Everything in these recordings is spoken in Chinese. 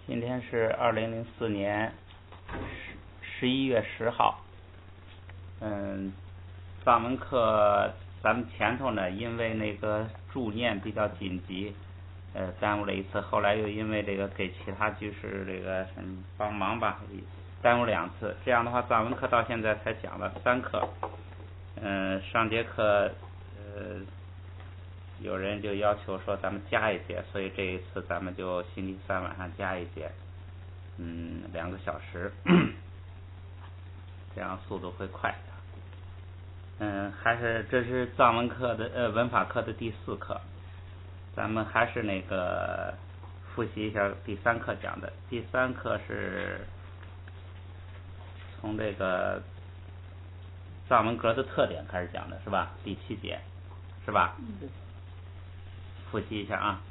今天是2004年11月10号。藏文课咱们前头呢，因为那个助念比较紧急，耽误了一次。后来又因为这个给其他居士这个帮忙吧，耽误2次。这样的话，藏文课到现在才讲了3课。上节课有人就要求说咱们加一节，所以这一次咱们就星期三晚上加一节，2个小时，这样速度会快。这是藏文课的文法课的第4课，咱们还是那个复习一下第3课讲的。第3课是从这个藏文格的特点开始讲的，是吧？第7节，是吧？复习一下啊。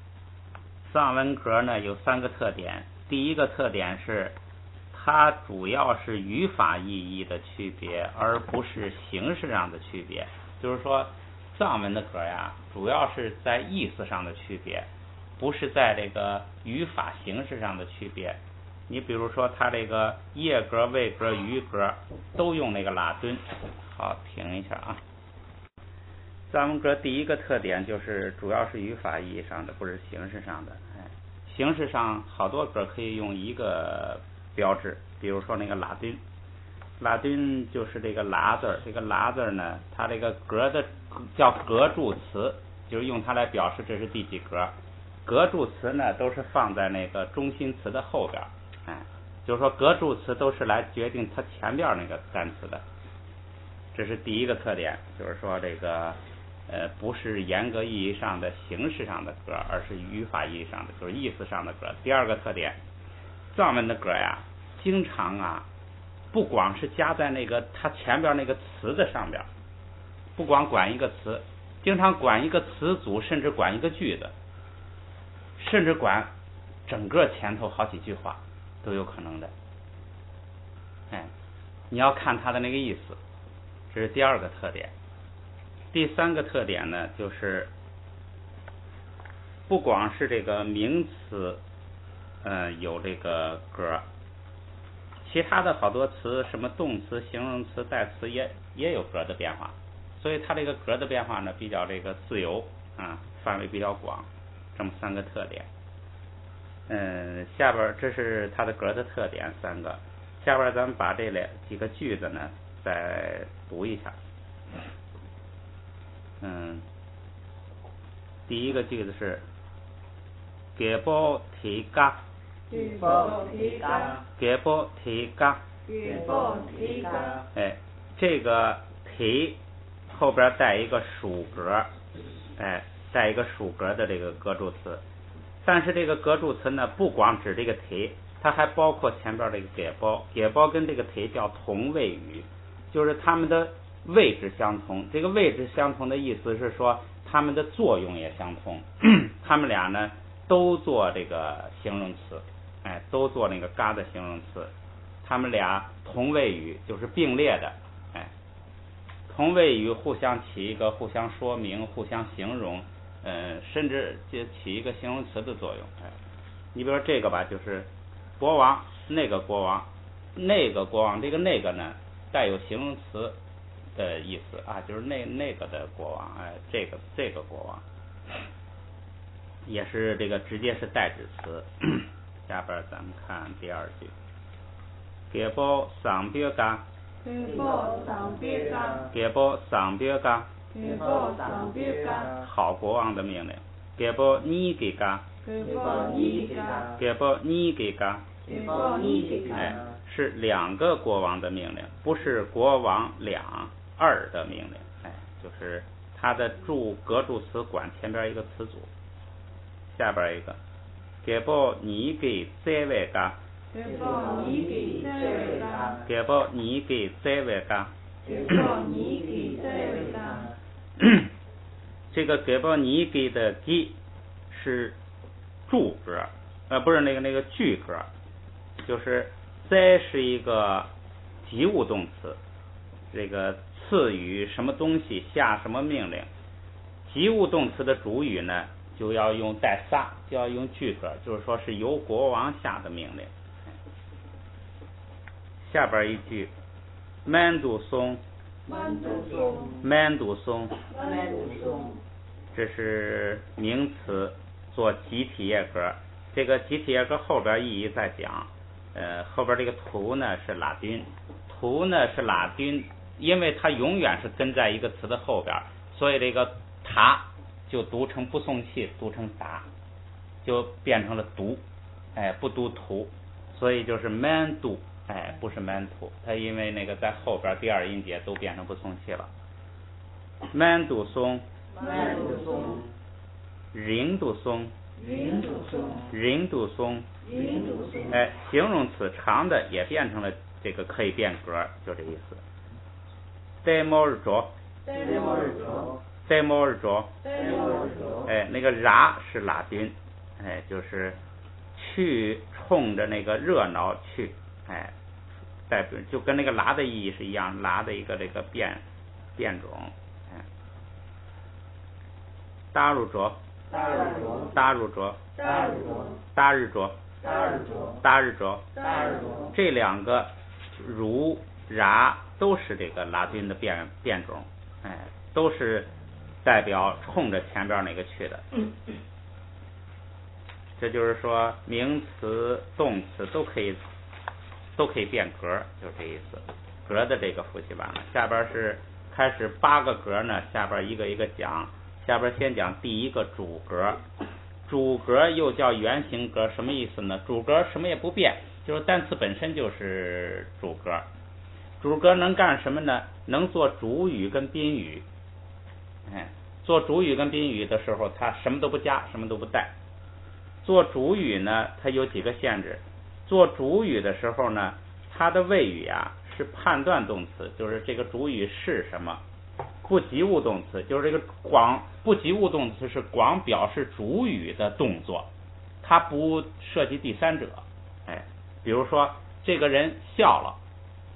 藏文格呢有3个特点，第一个特点是它主要是语法意义的区别，而不是形式上的区别。就是说，藏文的格呀，主要是在意思上的区别，不是在这个语法形式上的区别。你比如说，它这个叶格、位格、余格都用那个拉敦。好，停一下啊。藏文格第一个特点就是主要是语法意义上的，不是形式上的。形式上好多格可以用一个标志，比如说那个拉敦。拉敦就是这个拉字，这个拉字呢，它这个格的叫格助词，就是用它来表示这是第几格。格助词呢都是放在那个中心词的后边，就是说格助词都是来决定它前边那个单词的。这是第一个特点，就是说这个不是严格意义上的形式上的格，而是语法意义上的，就是意思上的格。第二个特点，藏文的格呀，经常不光是加在那个它前边那个词的上边，不光管一个词，经常管一个词组，甚至管一个句子，甚至管整个前头好几句话都有可能的。你要看它的那个意思，这是第二个特点。第3个特点呢，就是不光是这个名词有这个格，其他的好多词，什么动词、形容词、代词也有格的变化，所以它这个格的变化呢比较这个自由范围比较广，这么3个特点。下边这是它的格的特点3个，下边咱们把这几个句子呢再读一下。第一个句子是给波提嘎，给波提嘎，给波提嘎，给波提嘎。这个提后边带一个属格，带一个属格的这个格助词。但是这个格助词呢，不光指这个提，它还包括前边这个给波。给波跟这个提叫同位语，就是它们的位置相同。这个位置相同的意思是说，它们的作用也相同。它们俩呢都做这个形容词，都做那个嘎的形容词。它们俩同位语，就是并列的。同位语互相起一个互相说明、互相形容，甚至就起一个形容词的作用。你比如说这个吧，就是国王，那个国王，那个国王，这个那个呢带有形容词的意思就是那个的国王，这个国王也是这个直接是代指词。下边咱们看第2句，给波上别嘎，给波上别嘎，给波上别嘎，给波上别嘎，好国王的命令。给波你给嘎，给波你给嘎，给波你给嘎，给波你给嘎。是2个国王的命令，不是国王2的命令。就是它的格助词管前边一个词组。下边一个，给波你给这位嘎，给波你给这位嘎，给波你给这位嘎，给波你给这位嘎。这个给波你给的给是助格，不是那个句格，就是这是一个及物动词，这个赐予什么东西下什么命令。及物动词的主语呢就要用带撒，就要用句格，就是说是由国王下的命令。下边一句满都松，这是名词，做集体业格。这个集体业格后边一一再讲。后边这个图呢是拉丁，因为它永远是跟在一个词的后边，所以这个塔就读成不送气，读成达，就变成了读，不读图，所以就是满都，不是满图，它因为那个在后边第二音节都变成不送气了。满都松，人都松，形容词长的也变成了这个可以变格，就这意思。戴帽日着，那个ra是拉丁，就是去冲着那个热闹去，代表就跟那个拉的意义是一样，拉的一个这个变种。大日着，这两个如ra都是这个拉丁的变种，都是代表冲着前边那个去的。这就是说名词动词都可以变格，就这意思。格的这个复习完了，下边是开始8个格呢，下边一个一个讲。下边先讲第一个主格，主格又叫原形格，什么意思呢？主格什么也不变，就是单词本身就是主格。主格能干什么呢？能做主语跟宾语。做主语跟宾语的时候，它什么都不加，什么都不带。做主语呢，它有几个限制。做主语的时候呢，它的谓语是判断动词，就是这个主语是什么。不及物动词就是这个不及物动词是光表示主语的动作，它不涉及第三者。比如说这个人笑了，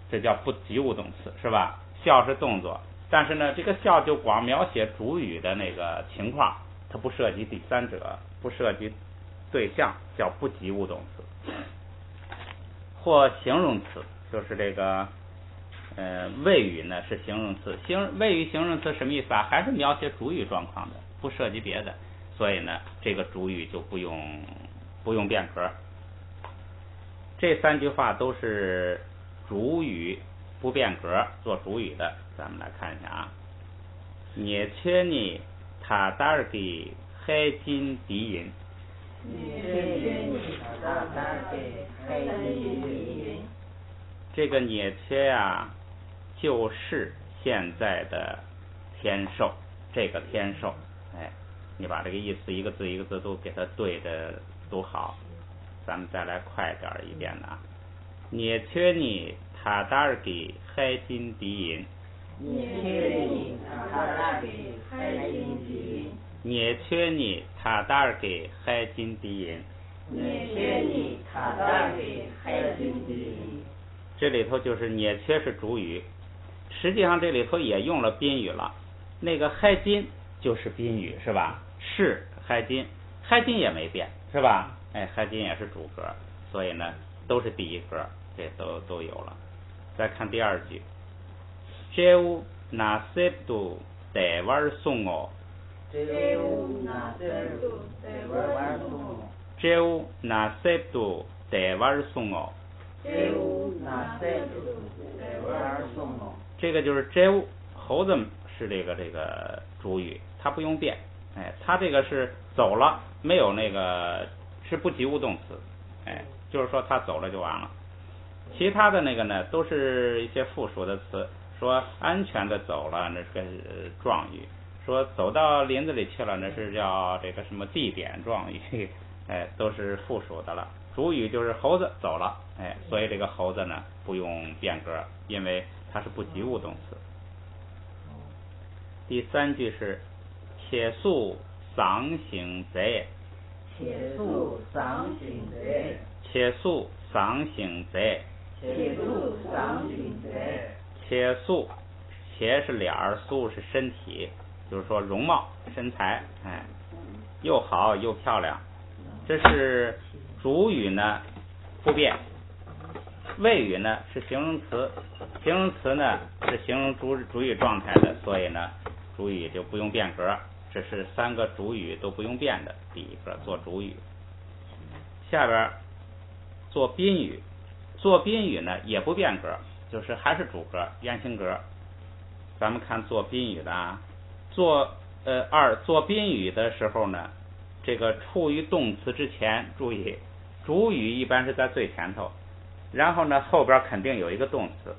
这叫不及物动词，是吧？笑是动作，但是呢，这个笑就光描写主语的那个情况，它不涉及第三者，不涉及对象，叫不及物动词。或形容词，就是这个谓语呢是形容词，谓语形容词什么意思啊？还是描写主语状况的，不涉及别的，所以呢，这个主语就不用变格。这3句话都是主语不变格做主语的，咱们来看一下啊。捏切你塔达尔给海金敌人，这个捏切就是现在的天寿，这个天寿，你把这个意思一个字一个字都给它对的读好。咱们再来快点一遍啊。捏切你塔达尔给海金敌人，捏切你塔达尔给海金敌人，这里头就是捏切是主语，实际上这里头也用了宾语了。那个海金就是宾语，是吧？是海金，海金也没变，是吧？海金也是主格，所以呢都是第一格，这都有了。再看第2句，这乌那塞杜带玩送哦，这乌那塞杜带玩送哦，这个就是这乌猴子是这个主语，它不用变，它这个是走了，没有那个是不及物动词，就是说它走了就完了。其他的那个呢，都是一些附属的词，说安全的走了，那是个状语；说走到林子里去了，那是叫这个什么地点状语，都是附属的了。主语就是猴子走了，所以这个猴子呢不用变格，因为它是不及物动词。第3句是且速丧行贼，且速丧行贼，且是脸儿，速是身体，就是说容貌身材，又好又漂亮。这是主语呢不变，谓语呢是形容词，形容词呢是形容主语状态的，所以呢主语就不用变格。这是3个主语都不用变的。第一个做主语，下边做宾语，做宾语呢也不变格，就是还是主格原形格。咱们看做宾语的啊，做宾语的时候呢，这个处于动词之前，注意主语一般是在最前头，然后呢后边肯定有一个动词。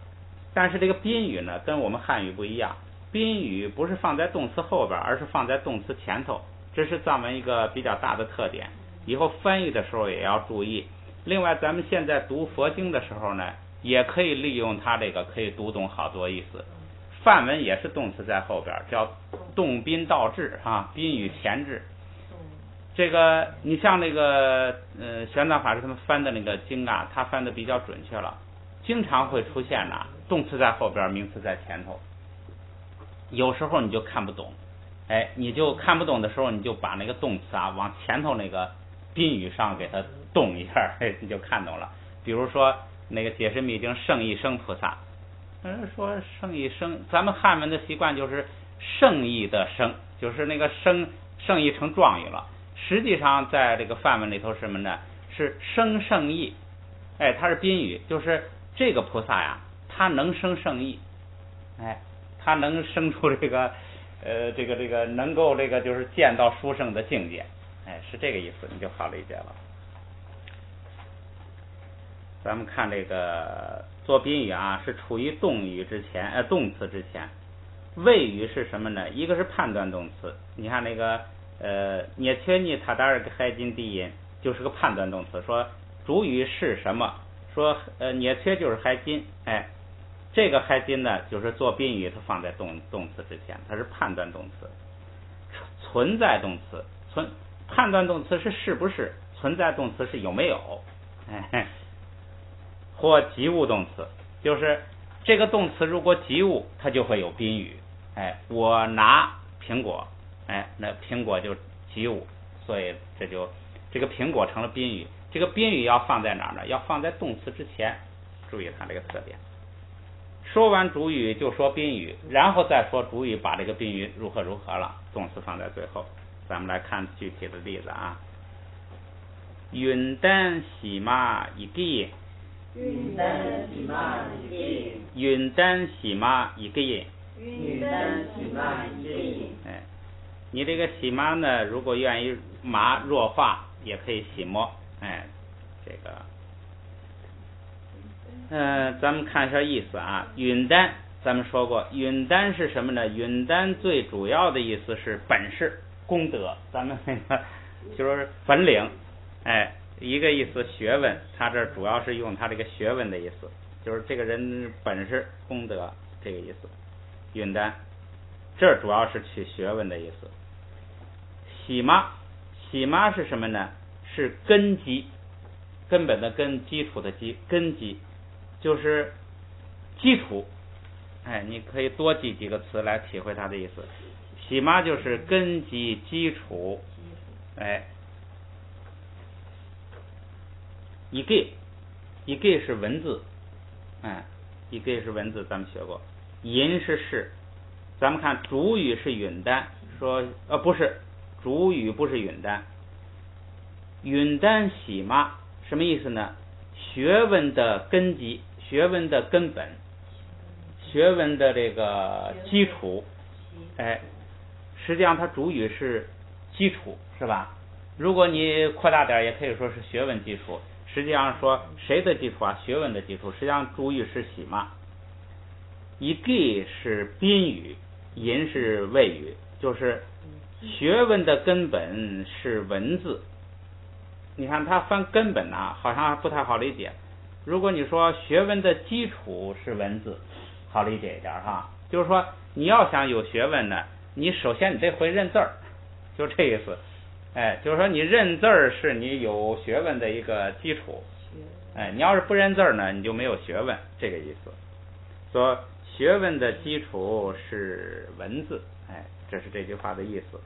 但是这个宾语呢跟我们汉语不一样，宾语不是放在动词后边，而是放在动词前头，这是咱们一个比较大的特点，以后翻译的时候也要注意。另外咱们现在读佛经的时候呢，也可以利用它这个，可以读懂好多意思。梵文也是动词在后边，叫动宾倒置啊，宾语前置。这个你像那个玄奘法师他们翻的那个经啊，他翻的比较准确了，经常会出现呐，动词在后边，名词在前头。有时候你就看不懂，你就看不懂的时候，你就把那个动词啊往前头那个宾语上给它动一下，你就看懂了。比如说那个解释密经圣义生菩萨，说圣义生，咱们汉文的习惯就是圣义的生，就是那个圣义成状语了。实际上在这个梵文里头什么呢？是生圣义，它是宾语，就是这个菩萨呀，他能生圣义，他能生出这个能够这个就是见到殊胜的境界，是这个意思，你就好理解了。咱们看这个做宾语啊，是处于动词之前。谓语是什么呢？一个是判断动词，你看那个涅切尼塔达尔个海金低音就是个判断动词，说主语是什么，说涅切就是海金，这个海金呢就是做宾语，它放在动词之前，它是判断动词。存在动词，判断动词是不是，存在动词是有没有，或及物动词，就是这个动词如果及物，它就会有宾语。我拿苹果，那苹果就及物，所以这个苹果成了宾语。这个宾语要放在哪儿呢？要放在动词之前，注意它这个特点。说完主语就说宾语，然后再说主语把这个宾语如何了，动词放在最后。咱们来看具体的例子啊。云丹洗马一个，云丹洗马一个，云丹洗马一个，云丹洗马一个。你这个洗马呢，如果愿意马弱化，也可以洗墨。这个咱们看一下意思啊。云丹咱们说过，云丹是什么呢？云丹最主要的意思是本事、功德，咱们那个就是本领，一个意思学问，他这主要是用他这个学问的意思，就是这个人本事、功德这个意思。云丹这主要是取学问的意思。洗妈是什么呢？是根基，根本的根，基础的基，根基就是基础。你可以多记几个词来体会它的意思。洗妈就是根基、基础。一个是文字，一个是文字，咱们学过。吟是，咱们看主语是允丹，说不是，主语不是允丹。允丹洗妈什么意思呢？学问的根基，学问的根本，学问的这个基础。实际上它主语是基础，是吧？如果你扩大点，也可以说是学问基础。实际上说谁的基础啊？学问的基础。实际上主语是洗妈。一个是宾语，吟是谓语，就是学问的根本是文字。你看它翻根本啊，好像不太好理解。如果你说学问的基础是文字，好理解一点哈。就是说你要想有学问呢，你首先你得会认字儿，就这意思。就是说你认字儿是你有学问的一个基础。你要是不认字儿呢，你就没有学问，这个意思。说学问的基础是文字，这是这句话的意思。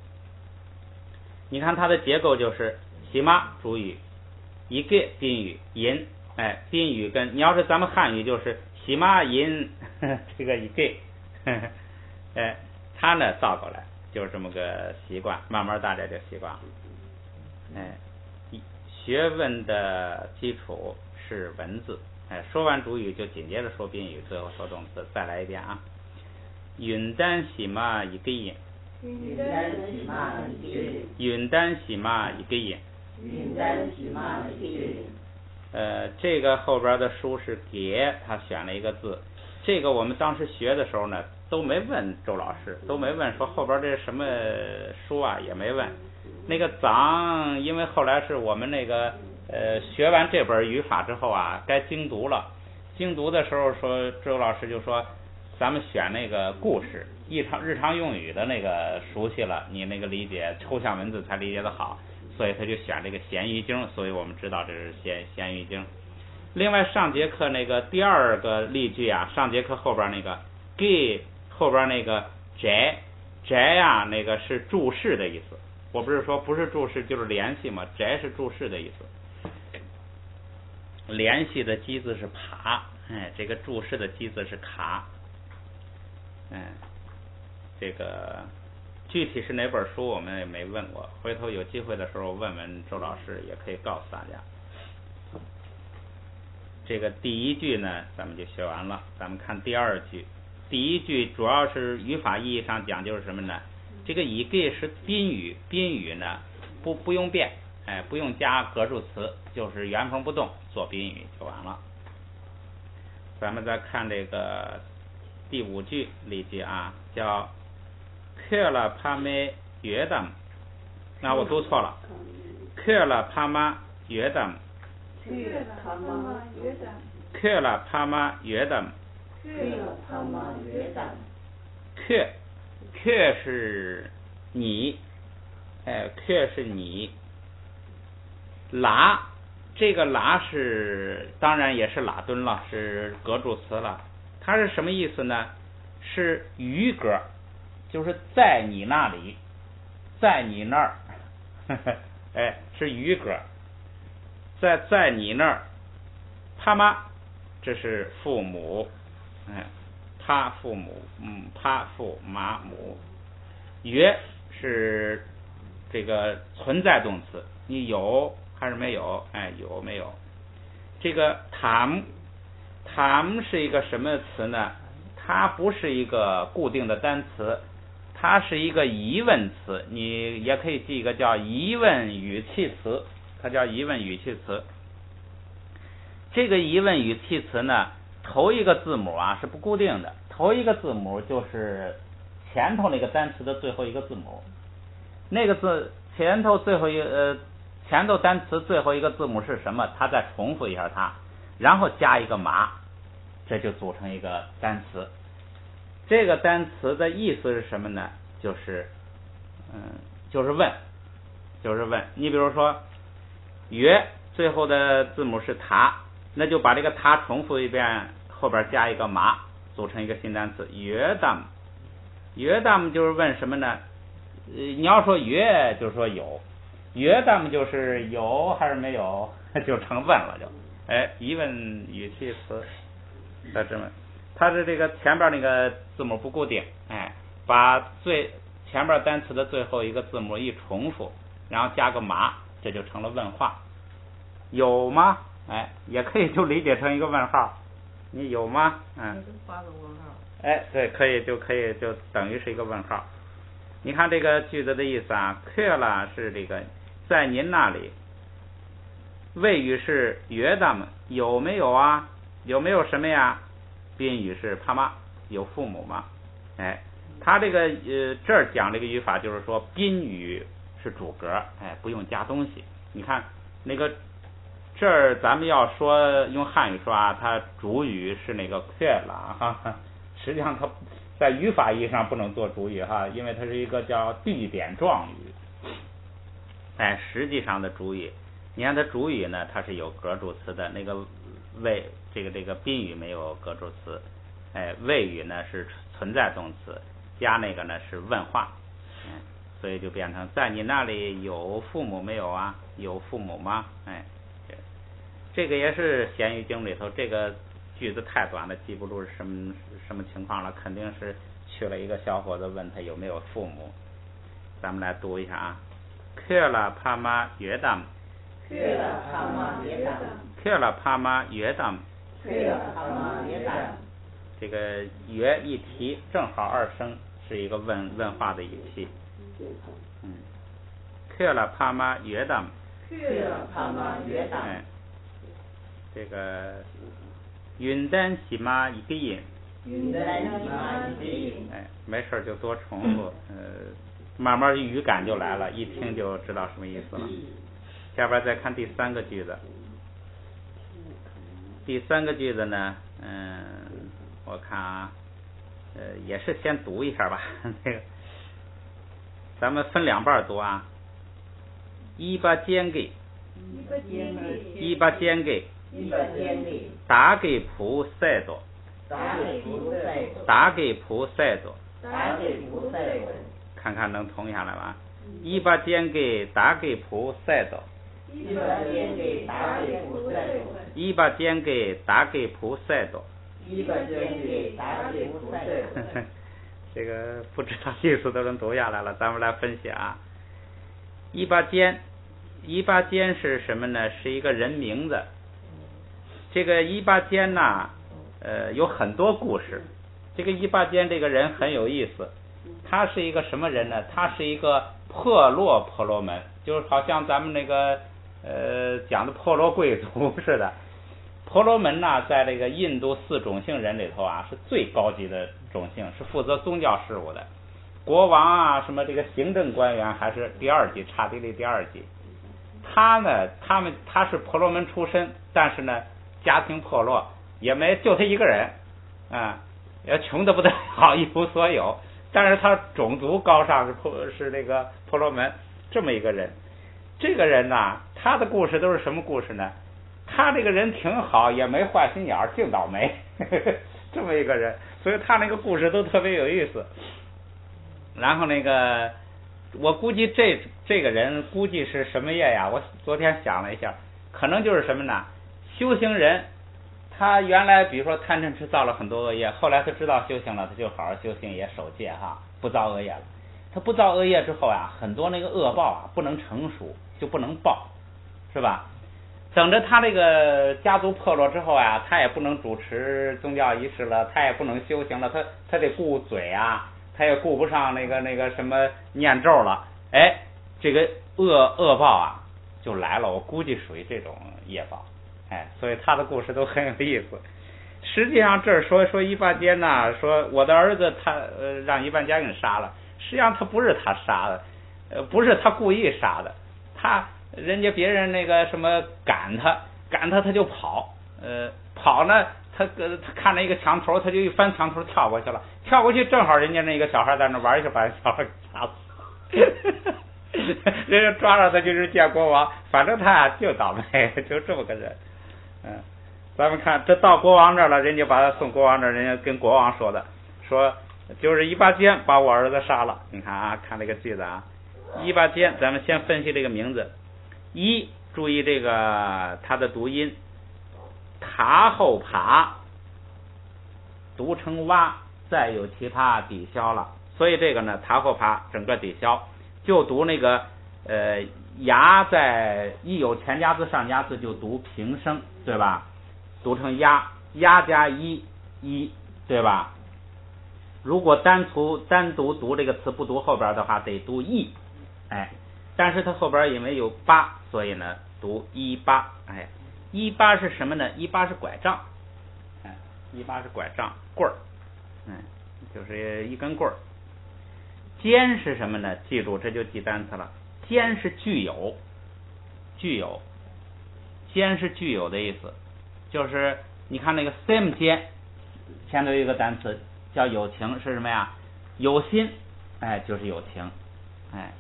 你看它的结构就是喜妈主语，一个宾语银，宾语跟你要是咱们汉语就是喜妈银这个一个，它呢倒过来就是这么个习惯，慢慢大家就习惯了。学问的基础是文字，说完主语就紧接着说宾语，最后说动词。再来一遍啊，云丹喜妈一个音，云丹喜妈一个音，云丹喜妈一个音，云丹喜妈一个音。这个后边的书是给他选了一个字，这个我们当时学的时候呢都没问周老师，都没问说后边这是什么书啊，也没问。那个藏，因为后来是我们那个学完这本语法之后啊，该精读了。精读的时候说，周老师就说，咱们选那个故事、日常用语的那个熟悉了，你那个理解抽象文字才理解的好，所以他就选这个咸鱼经，所以我们知道这是咸鱼经。另外上节课那个第二个例句啊，上节课后边那个给后边那个宅呀，那个是注释的意思。我不是说不是注释就是联系嘛，宅是注释的意思。联系的机字是爬，这个注释的机字是卡，这个具体是哪本书我们也没问过，回头有机会的时候问问周老师也可以告诉大家。这个第一句呢咱们就学完了，咱们看第二句。第一句主要是语法意义上讲就是什么呢？这个一个是宾语，宾语呢不用变，不用加格助词，就是原封不动做宾语就完了。咱们再看这个第五句例句啊，叫克了帕梅约达姆，那我读错了，克了帕玛约达姆，克了帕玛约达姆，克是你，克是你，拉这个拉是当然也是拉敦了，是格助词了。它是什么意思呢？是余格，就是在你那里，在你那儿，是余格，在你那儿。他妈，这是父母，他父母，他父妈母。约是这个存在动词，你有还是没有？有没有？这个tam是一个什么词呢？它不是一个固定的单词，它是一个疑问词，你也可以记一个叫疑问语气词，它叫疑问语气词。这个疑问语气词呢，头一个字母啊是不固定的，头一个字母就是前头那个单词的最后一个字母，那个字前头单词最后一个字母是什么？它再重复一下它，然后加一个马，这就组成一个单词。这个单词的意思是什么呢？就是问。你比如说约最后的字母是它，那就把这个它重复一遍，后边加一个马，组成一个新单词约达姆。约达姆就是问什么呢？你要说约就是说有，约达姆就是有还是没有，就成问了就。疑问语气词在这么，它是这个前边那个字母不固定，把前边单词的最后一个字母一重复，然后加个马，这就成了问话。有吗？也可以就理解成一个问号。你有吗？画个问号。对，可以就等于是一个问号。你看这个句子的意思啊，克拉是这个在您那里，谓语是约达姆，有没有啊？有没有什么呀？宾语是帕妈，有父母吗？他这个这儿讲这个语法就是说宾语是主格，不用加东西。你看那个这儿咱们要说用汉语说啊，它主语是那个克拉哈，实际上它在语法意义上不能做主语哈，因为它是一个叫地点状语。实际上的主语，你看它主语呢，它是有格助词的，那个谓这个宾语没有格助词，谓语呢是存在动词，加那个呢是问话，所以就变成在你那里有父母没有啊？有父母吗？这个也是咸鱼经里头，这个句子太短了，记不住是什么情况了，肯定是去了一个小伙子问他有没有父母。咱们来读一下啊。克拉帕玛约当，克拉帕玛约当，克拉帕玛约当，克拉帕玛约当。这个约一提正好二声，是一个问话的语气。克拉帕玛约当，克拉帕玛约当。这个云丹西玛一个音，云丹西玛一个音。没事就多重复，慢慢语感就来了，一听就知道什么意思了。下边再看第三个句子。第三个句子呢，我看啊，也是先读一下吧。这个，咱们分两半读啊。一把尖给，一把尖给，打给菩萨多，打给菩萨多，看看能通下来吧。一把尖给打给菩萨多，一把尖给打给菩萨多，一把尖给打给菩萨多。这个不知道意思都能读下来了，咱们来分析啊。一把尖，一把尖是什么呢？是一个人名字。这个一把尖呐，有很多故事。这个一把尖这个人很有意思，他是一个什么人呢？他是一个破落婆罗门，就是好像咱们那个讲的破落贵族似的。婆罗门呢，在这个印度四种姓人里头啊，是最高级的种姓，是负责宗教事务的。国王啊，什么这个行政官员还是第二级，刹帝利第二级。他呢，他是婆罗门出身，但是呢，家庭破落，也没就他一个人，也穷得不得了，一无所有。但是他种族高尚，是这个婆罗门这么一个人。这个人呢，他的故事都是什么故事呢？他这个人挺好，也没坏心眼儿，净倒霉，这么一个人，所以他那个故事都特别有意思。然后那个，我估计这个人估计是什么业呀？我昨天想了一下，可能就是什么呢？修行人，他原来比如说贪嗔痴造了很多恶业，后来他知道修行了，他就好好修行，也守戒哈，不造恶业了。他不造恶业之后啊，很多那个恶报啊不能成熟，就不能报，是吧？等着他这个家族破落之后啊，他也不能主持宗教仪式了，他也不能修行了，他得顾嘴啊，他也顾不上那个什么念咒了，这个恶报啊就来了，我估计属于这种业报，所以他的故事都很有意思。实际上这儿说伊巴坚呐，说我的儿子他让伊班加给杀了，实际上他不是他杀的，不是他故意杀的，人家别人那个什么赶他就跑，跑呢他看了一个墙头，他就一翻墙头跳过去了，跳过去正好人家那个小孩在那玩一下，把人小孩给杀死，人家抓着他就是见国王，反正他就倒霉，就这么个人。咱们看这到国王这儿了，人家把他送国王这儿，人家跟国王说的，说就是伊巴坚把我儿子杀了。你看啊，看这个句子啊，伊巴坚，咱们先分析这个名字。一，注意这个它的读音，塔后爬读成蛙，再有其他抵消了，所以这个呢塔后爬整个抵消，就读那个牙在一有前加字上加字就读平声，对吧？读成鸭加一，对吧？如果单独读这个词不读后边的话，得读一，但是它后边因为有八，所以呢读一八，一八是什么呢？一八是拐杖，一八是拐杖棍儿，就是一根棍儿。坚是什么呢？记住，这就记单词了。坚是具有，坚是具有的意思，就是你看那个 same 坚前头有一个单词叫有情，是什么呀？有心，就是有情，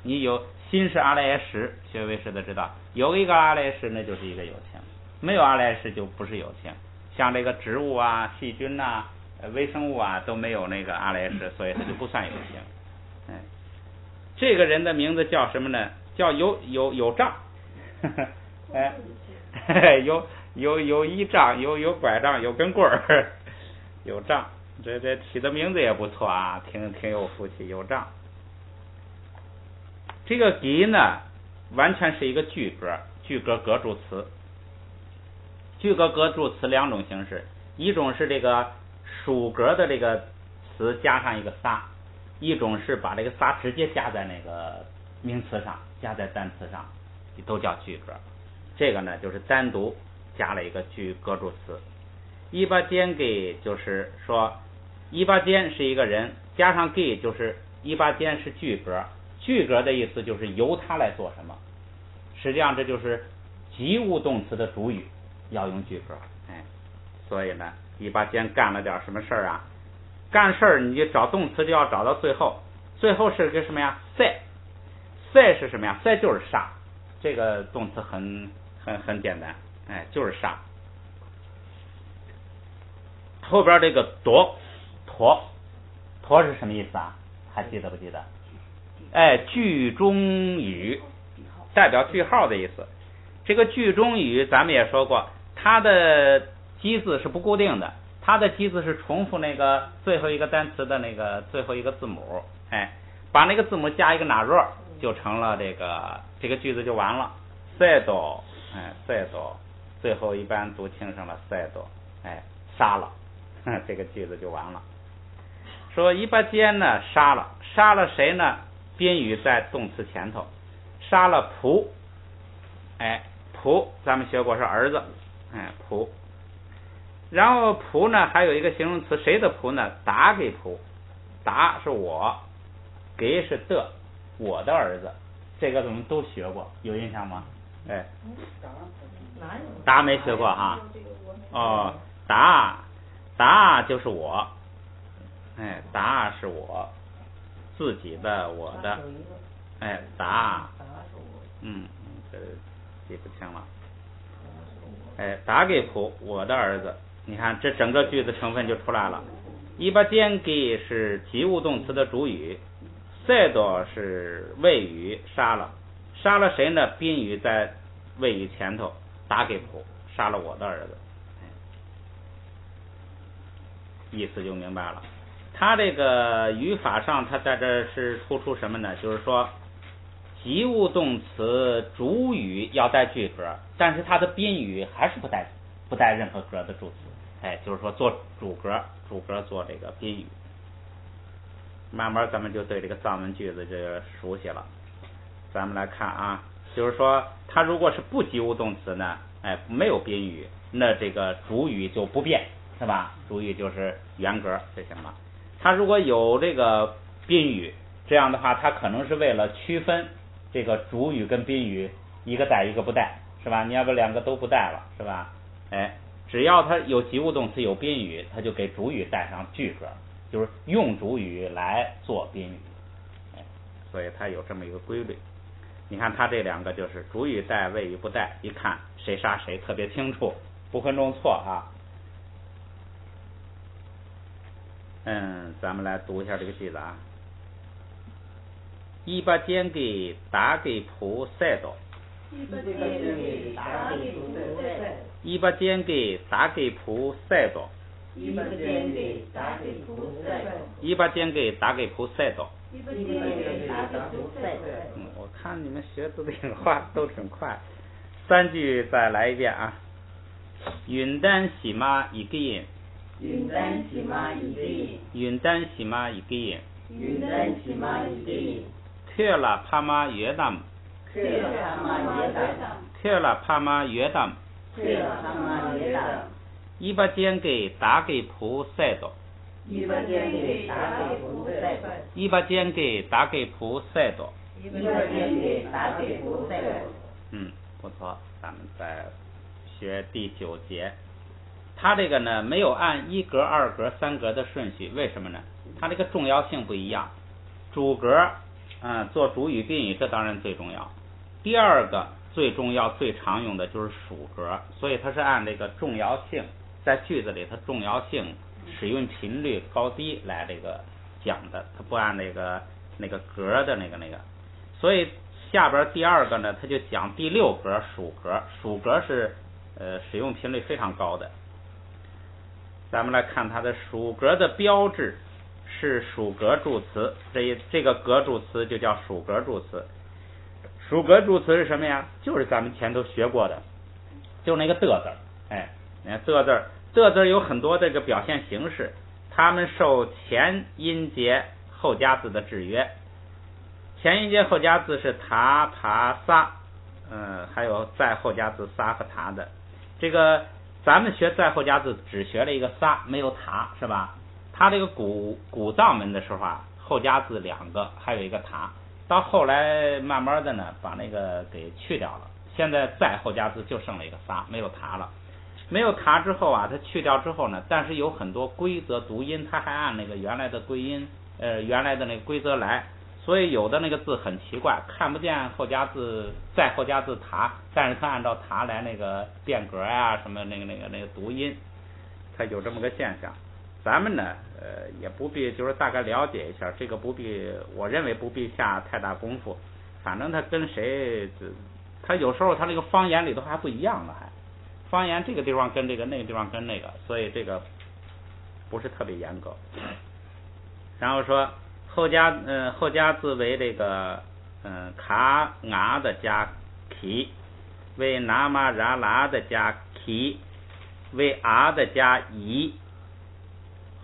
你有心是阿赖耶识，学唯识的知道，有一个阿赖耶识那就是一个有情，没有阿赖耶识就不是有情。像这个植物啊、细菌啊、微生物啊都没有那个阿赖耶识，所以它就不算有情。这个人的名字叫什么呢？叫有杖，哎，有一杖，有拐杖，有根棍儿，有杖。这起的名字也不错啊，挺有福气，有杖。这个给呢，完全是一个句格，句格格助词。句格格助词两种形式，一种是这个属格的这个词加上一个仨，一种是把这个仨直接加在那个名词上，加在单词上，都叫句格。这个呢就是单独加了一个句格助词。一巴间给就是说一巴间是一个人，加上给就是一巴间是句格，句格的意思就是由他来做什么，实际上这就是及物动词的主语要用句格。哎，所以呢一巴间干了点什么事儿啊，干事儿你就找动词就要找到最后，最后是个什么呀？赛是什么呀？赛就是杀，这个动词很简单，哎，就是杀。后边这个夺陀是什么意思啊？还记得不记得？哎，句中语，代表句号的意思。这个句中语咱们也说过，它的基字是不固定的，它的基字是重复那个最后一个单词的那个最后一个字母，哎，把那个字母加一个哪弱，就成了这个句子就完了。赛多，哎，赛多，最后一般读清上了赛多，哎，杀了，这个句子就完了。说一巴间呢杀了谁呢？宾语在动词前头，杀了仆，哎，仆咱们学过是儿子，哎，仆。然后仆呢还有一个形容词，谁的仆呢？打给仆，打是我，给是的，我的儿子，这个我们都学过，有印象吗？哎，打没学过哈？哦，打就是我，哎，打是我自己的，我的，哎，打，这记不清了，哎，打给仆，我的儿子，你看这整个句子成分就出来了。一巴间给是及物动词的主语，赛多是谓语，杀了谁呢？宾语在谓语前头，打给仆，杀了我的儿子，意思就明白了。他这个语法上，他在这是突出什么呢？就是说及物动词主语要带句格，但是它的宾语还是不带任何格的助词，哎，就是说做主格做这个宾语。慢慢咱们就对这个藏文句子这个熟悉了。咱们来看啊，就是说它如果是不及物动词呢，哎，没有宾语，那这个主语就不变，是吧？主语就是原格就行了。它如果有这个宾语，这样的话它可能是为了区分这个主语跟宾语，一个带一个不带，是吧？你要不两个都不带了，是吧？哎，只要它有及物动词有宾语，它就给主语带上句格，就是用主语来做宾语，哎，所以它有这么一个规律。你看它这两个就是主语带谓语不带，一看谁杀谁特别清楚，不会弄错啊。咱们来读一下这个句子啊。一巴间给打给仆赛多，一巴间给打给仆赛多，一巴间给打给仆赛多，一巴间给打给仆赛多。我看你们学的都挺快。三句再来一遍啊。云丹西马一个人，云丹西马一个人，云丹西马一个人，云丹西马一个人。克拉帕玛约达，克拉帕玛约达，克拉帕玛约达，克拉帕玛约达。一巴间给打给仆赛多，一巴间给打给仆赛多，一巴间给打给仆赛多，一巴间给打给仆赛多。不错，咱们再学第9节。它这个呢没有按1格、2格、3格的顺序，为什么呢？它这个重要性不一样。主格做主语宾语，这当然最重要。第二个最重要最常用的就是属格，所以它是按这个重要性，在句子里它重要性使用频率高低来这个讲的，它不按这个那个格的那个，所以下边第二个呢，他就讲第六格属格，属格是使用频率非常高的。咱们来看它的属格的标志是属格助词，这个格助词就叫属格助词。属格助词是什么呀？就是咱们前头学过的，就是那个的字，哎，你看的字有很多这个表现形式，它们受前音节后加字的制约。前音节后加字是塔、爬、撒，还有在后加字撒和塔的。这个咱们学在后加字只学了一个撒，没有塔，是吧？它这个古藏门的时候啊，后加字2个，还有一个塔。到后来慢慢的呢，把那个给去掉了。现在在后加字就剩了一个撒，没有塔了。没有塔之后啊，它去掉之后呢，但是有很多规则读音，它还按那个原来的归音，原来的那个规则来。所以有的那个字很奇怪，看不见后加字在后加字塔，但是它按照塔来那个变格呀，什么那个读音，它有这么个现象。咱们呢，也不必就是大概了解一下，这个不必，我认为不必下太大功夫。反正它跟谁，它有时候它那个方言里头还不一样了，还方言这个地方跟这个，那个地方跟那个，所以这个不是特别严格。然后说后加字为这个卡啊的加 k， 为那玛拉拉的加 k， 为啊的加一，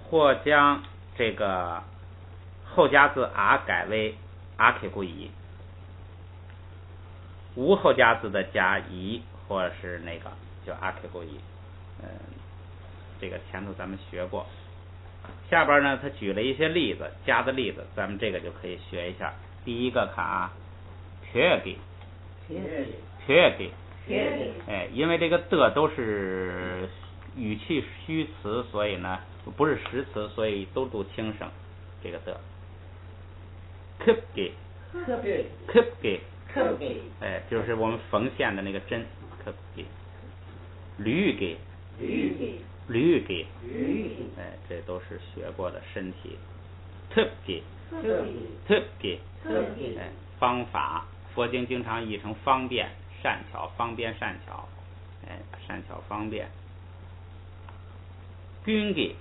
或将这个后加字啊改为阿 k 故意，无后加字的加一或者是那个叫阿 k 故意，这个前头咱们学过。下边呢，他举了一些例子，加的例子，咱们这个就可以学一下。第一个看啊，缺给，哎，因为这个的都是语气虚词，所以呢不是实词，所以都读轻声。这个的 ，keep 给，哎，就是我们缝线的那个针 ，keep 给，驴给，哎，这都是学过的身体。特给，哎，方法，佛经经常译成方便、善巧、方便、善巧，哎，善巧方便。均给，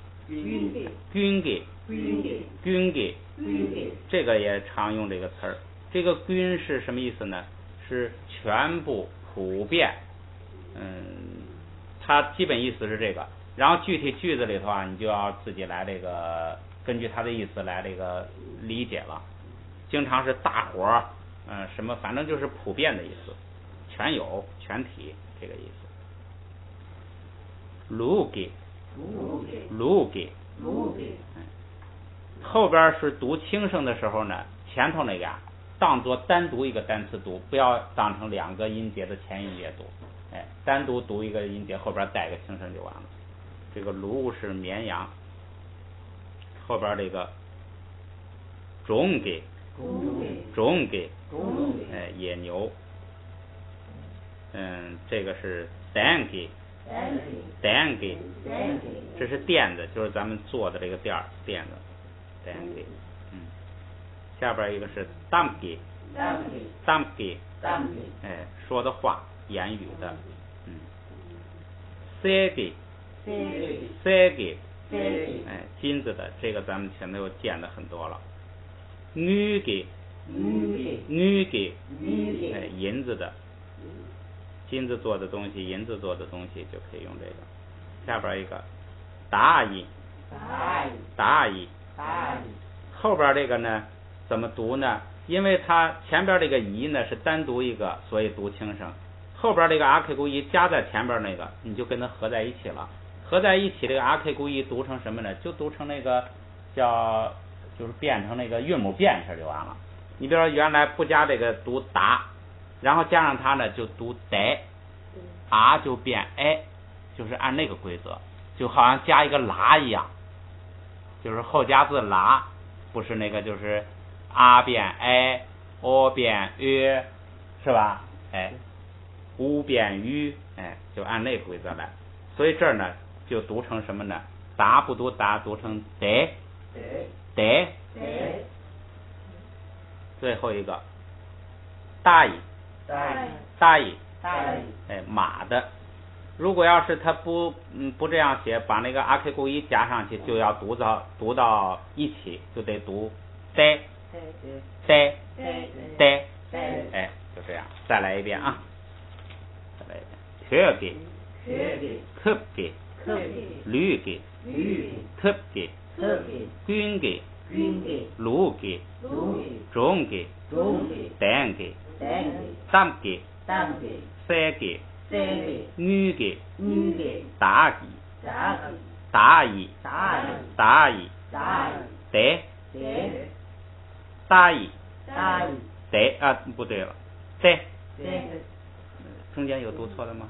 这个也常用这个词儿。这个均是什么意思呢？是全部、普遍，它基本意思是这个。然后具体句子里头啊，你就要自己来这个根据它的意思来这个理解了。经常是大伙儿，什么反正就是普遍的意思，全有、全体这个意思。卢给，后边是读轻声的时候呢，前头那个当作单独一个单词读，不要当成2个音节的前音节读，哎，单独读一个音节，后边带一个轻声就完了。这个卢是绵羊，后边这个中给，哎，野牛，这个是单给，这是垫子，就是咱们做的这个垫子，单给，下边一个是当给，哎，说的话，言语的，塞给，哎，金子的，这个咱们前头见的很多了。女给，哎，银子的，金子做的东西，银子做的东西就可以用这个。下边一个大意，后边这个呢怎么读呢？因为它前边这个一呢是单独一个，所以读轻声。后边这个阿 k 故意加在前边那个，你就跟它合在一起了。合在一起，这个阿 k 故意读成什么呢？就读成那个就是变成那个韵母变式就完了。你比如说原来不加这个读达，然后加上它呢就读得，啊就变哎，就是按那个规则，就好像加一个拉一样，就是后加字拉，不是那个就是啊变哎，哦变约，是吧？哎，乌变于，哎，就按那个规则来。所以这儿呢就读成什么呢？达不读达，读成得。最后一个大乙，马的。如果要是他不这样写，把那个阿 K 故意加上去，就要读到一起，就得读呆，哎，就这样。再来一遍啊，hög，kubg，lyg，tubg，gyng，lug，jong，dang，damg，säg，nyg，dag，大乙，得，大乙，得啊，不对了，得，中间有读错的吗？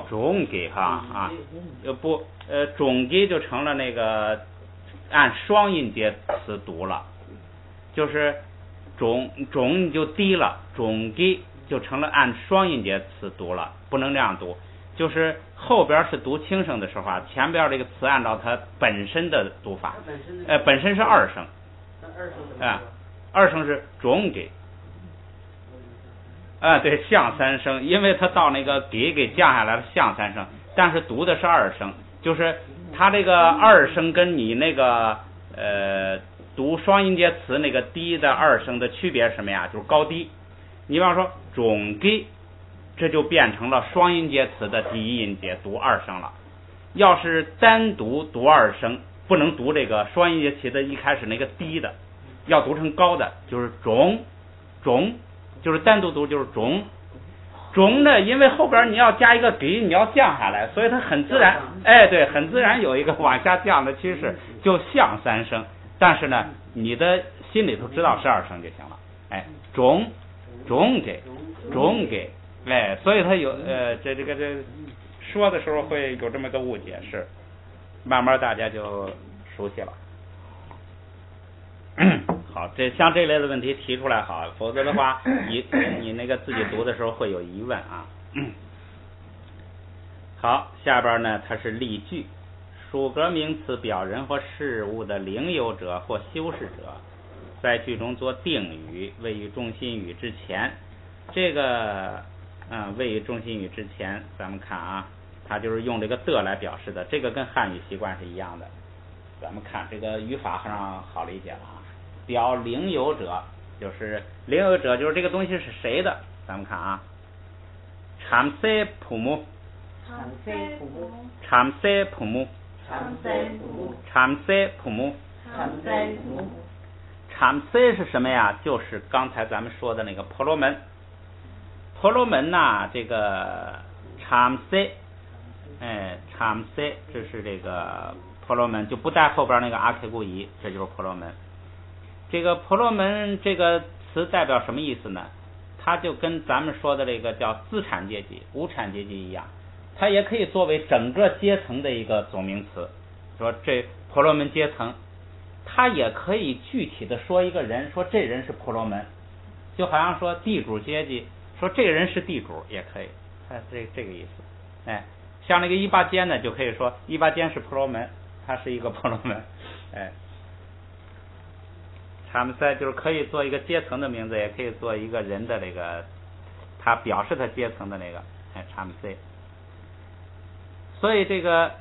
中给哈啊，中给就成了那个按双音节词读了，就是中你就低了，中给就成了按双音节词读了，不能这样读。就是后边是读轻声的时候啊，前边这个词按照它本身的读法，本身是二声，二声是中给，对，像三声，因为它到那个给降下来了，像三声，但是读的是二声，就是它这个二声跟你那个读双音节词那个低的二声的区别是什么呀？就是高低。你比方说中给，这就变成了双音节词的第一音节，读二声了。要是单独读二声，不能读这个双音节词的一开始那个低的，要读成高的，就是中，就是单独读就是中呢，因为后边你要加一个给，你要降下来，所以它很自然，对，很自然有一个往下降的趋势，就像三声。但是呢，你的心里头知道是二声就行了，中给，所以他有这说的时候会有这么个误解，是慢慢大家就熟悉了。好，像这类的问题提出来好，否则的话你那个自己读的时候会有疑问啊。好，下边呢它是例句，属格名词表人或事物的领有者或修饰者，在句中做定语，位于中心语之前。这个位于中心语之前，咱们看啊，它就是用这个的来表示的，这个跟汉语习惯是一样的。咱们看这个语法上好理解了啊。表领有者，就是领有者就是这个东西是谁的。咱们看啊，참새 부모，참새是什么呀？就是刚才咱们说的那个婆罗门。婆罗门呐，这个참새，这是这个婆罗门，就不带后边那个阿克固仪，这就是婆罗门。这个婆罗门这个词代表什么意思呢？它就跟咱们说的这个叫资产阶级、无产阶级一样，它也可以作为整个阶层的一个总名词。说这婆罗门阶层，它也可以具体的说一个人，说这人是婆罗门，就好像说地主阶级，说这个人是地主也可以，这个意思。像那个伊巴坚呢，就可以说伊巴坚是婆罗门，他是一个婆罗门。他们就是可以做一个阶层的名字，也可以做一个人的这个，他表示他阶层的那个，他们 C。所以这个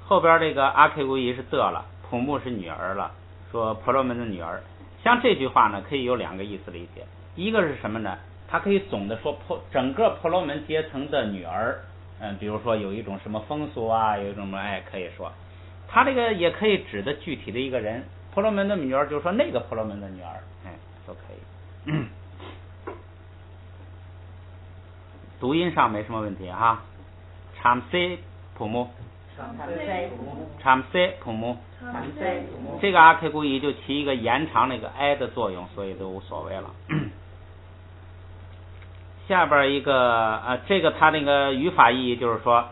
后边这个阿 K 固仪是的了，普木是女儿了，说婆罗门的女儿。像这句话呢，可以有两个意思理解，一个是什么呢？它可以总的说整个婆罗门阶层的女儿，比如说有一种什么风俗啊，有一种什么可以说。他这个也可以指的具体的一个人，婆罗门的女儿，就是说那个婆罗门的女儿，都可以。读音上没什么问题哈。참새 부모，这个阿 K 固仪就起一个延长那个 I 的作用，所以都无所谓了。下边一个这个它那个语法意义就是说。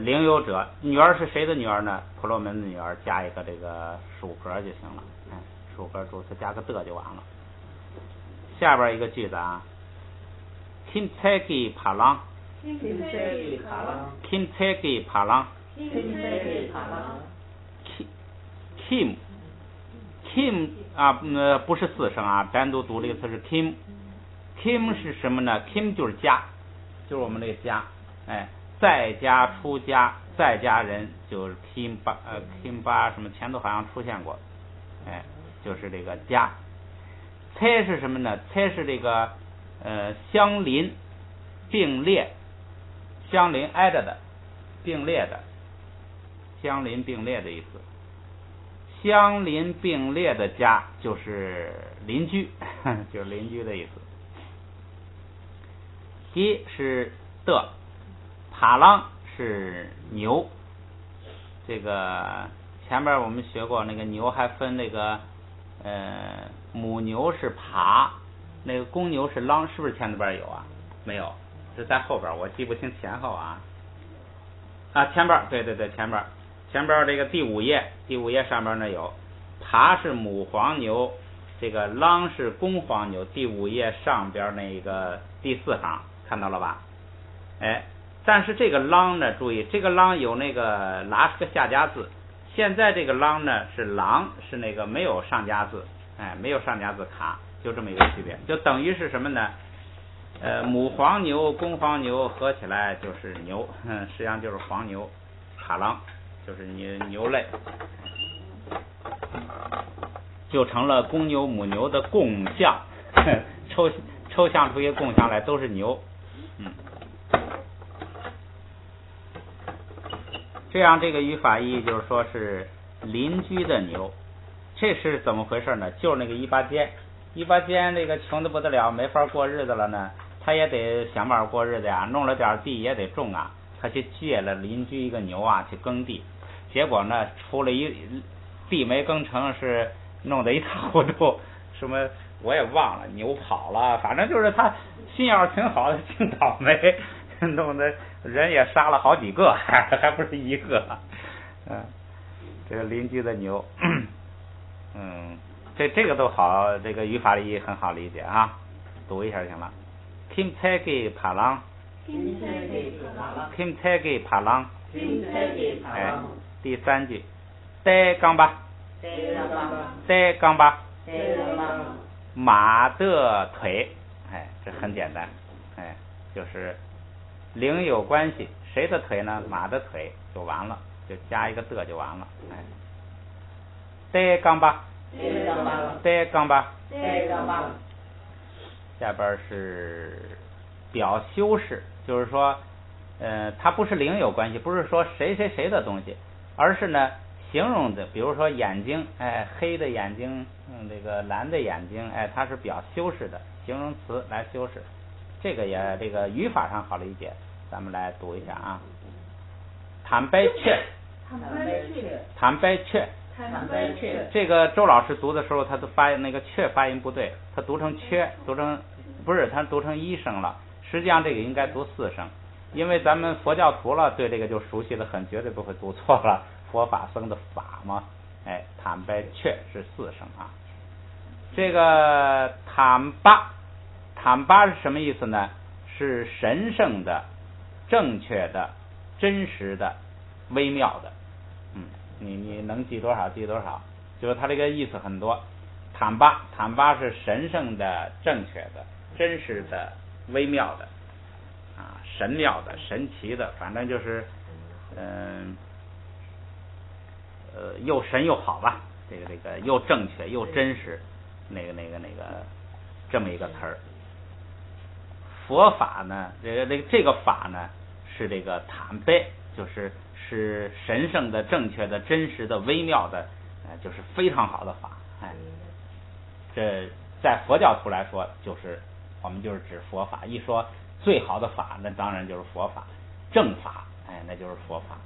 领有者，女儿是谁的女儿呢？婆罗门的女儿，加一个这个属格就行了。属格主词加个的就完了。下边一个句子啊，Kimtsegi palang， 김새기 김새기 파랑 Kim 啊，不是四声啊，单独读这个词是 Kim 是什么呢 ？Kim 就是家，就是我们这个家，哎，在家出家，在家人就是 Kim 巴什么前头好像出现过，哎，就是这个家。猜是什么呢？猜是这个相邻并列，相邻挨着的，并列的，相邻并列的意思。相邻并列的家就是邻居，就是邻居的意思。鸡是的，爬郎是牛。这个前面我们学过，那个牛还分那个母牛是爬，那个公牛是郎，是不是前边有啊？没有，是在后边，我记不清前后啊。前边，对，前边这个第五页上边呢有，爬是母黄牛，这个郎是公黄牛，第五页上边那个第四行看到了吧？哎，但是这个郎呢，注意这个郎有那个拉是个下家字，现在这个郎呢是郎，是那个没有上家字，哎，没有上家字卡，就这么一个区别，就等于是什么呢？母黄牛、公黄牛合起来就是牛，实际上就是黄牛，卡郎就是牛类，就成了公牛、母牛的共相，抽象出一个共相来，都是牛。这样这个语法意义就是说是邻居的牛，这是怎么回事呢？就是那个一八间这个穷的不得了，没法过日子了呢，他也得想办法过日子呀，弄了点地也得种啊，他去借了邻居一个牛啊去耕地，结果呢出了一地没耕成，是弄得一塌糊涂，什么我也忘了，牛跑了，反正就是他心眼挺好的，挺倒霉，弄得人也杀了好几个，还不是一个。这个邻居的牛，这个都好，这个语法的意义很好理解啊，读一下就行了。김새기 파랑， 김새기 파랑， 哎，第三句，떼 깡바， 떼 깡바， 马的腿，哎，这很简单，哎，就是零有关系，谁的腿呢？马的腿就完了，就加一个的就完了，哎。떼 깡바， 떼 깡바， 下边是表修饰，就是说，它不是零有关系，不是说谁的东西，而是呢形容的，比如说眼睛，哎，黑的眼睛，这个蓝的眼睛，哎，它是表修饰的形容词来修饰，这个语法上好理解，咱们来读一下啊。坦白确，这个周老师读的时候，他都那个确发音不对，他读成缺，他读成一声了。实际上这个应该读四声，因为咱们佛教徒了，对这个就熟悉的很，绝对不会读错了。佛法僧的法嘛，哎，坦白确是四声啊。这个坦巴是什么意思呢？是神圣的、正确的、真实的、微妙的。你能记多少记多少，就是它这个意思很多。坦巴是神圣的、正确的、真实的、微妙的啊，神妙的、神奇的，反正就是又神又好吧，这个又正确又真实，那个这么一个词儿。佛法呢，这个法呢是这个坦白，就是神圣的、正确的、真实的、微妙的，就是非常好的法。哎，这在佛教徒来说，我们就是指佛法。一说最好的法，那当然就是佛法，正法，哎，那就是佛法。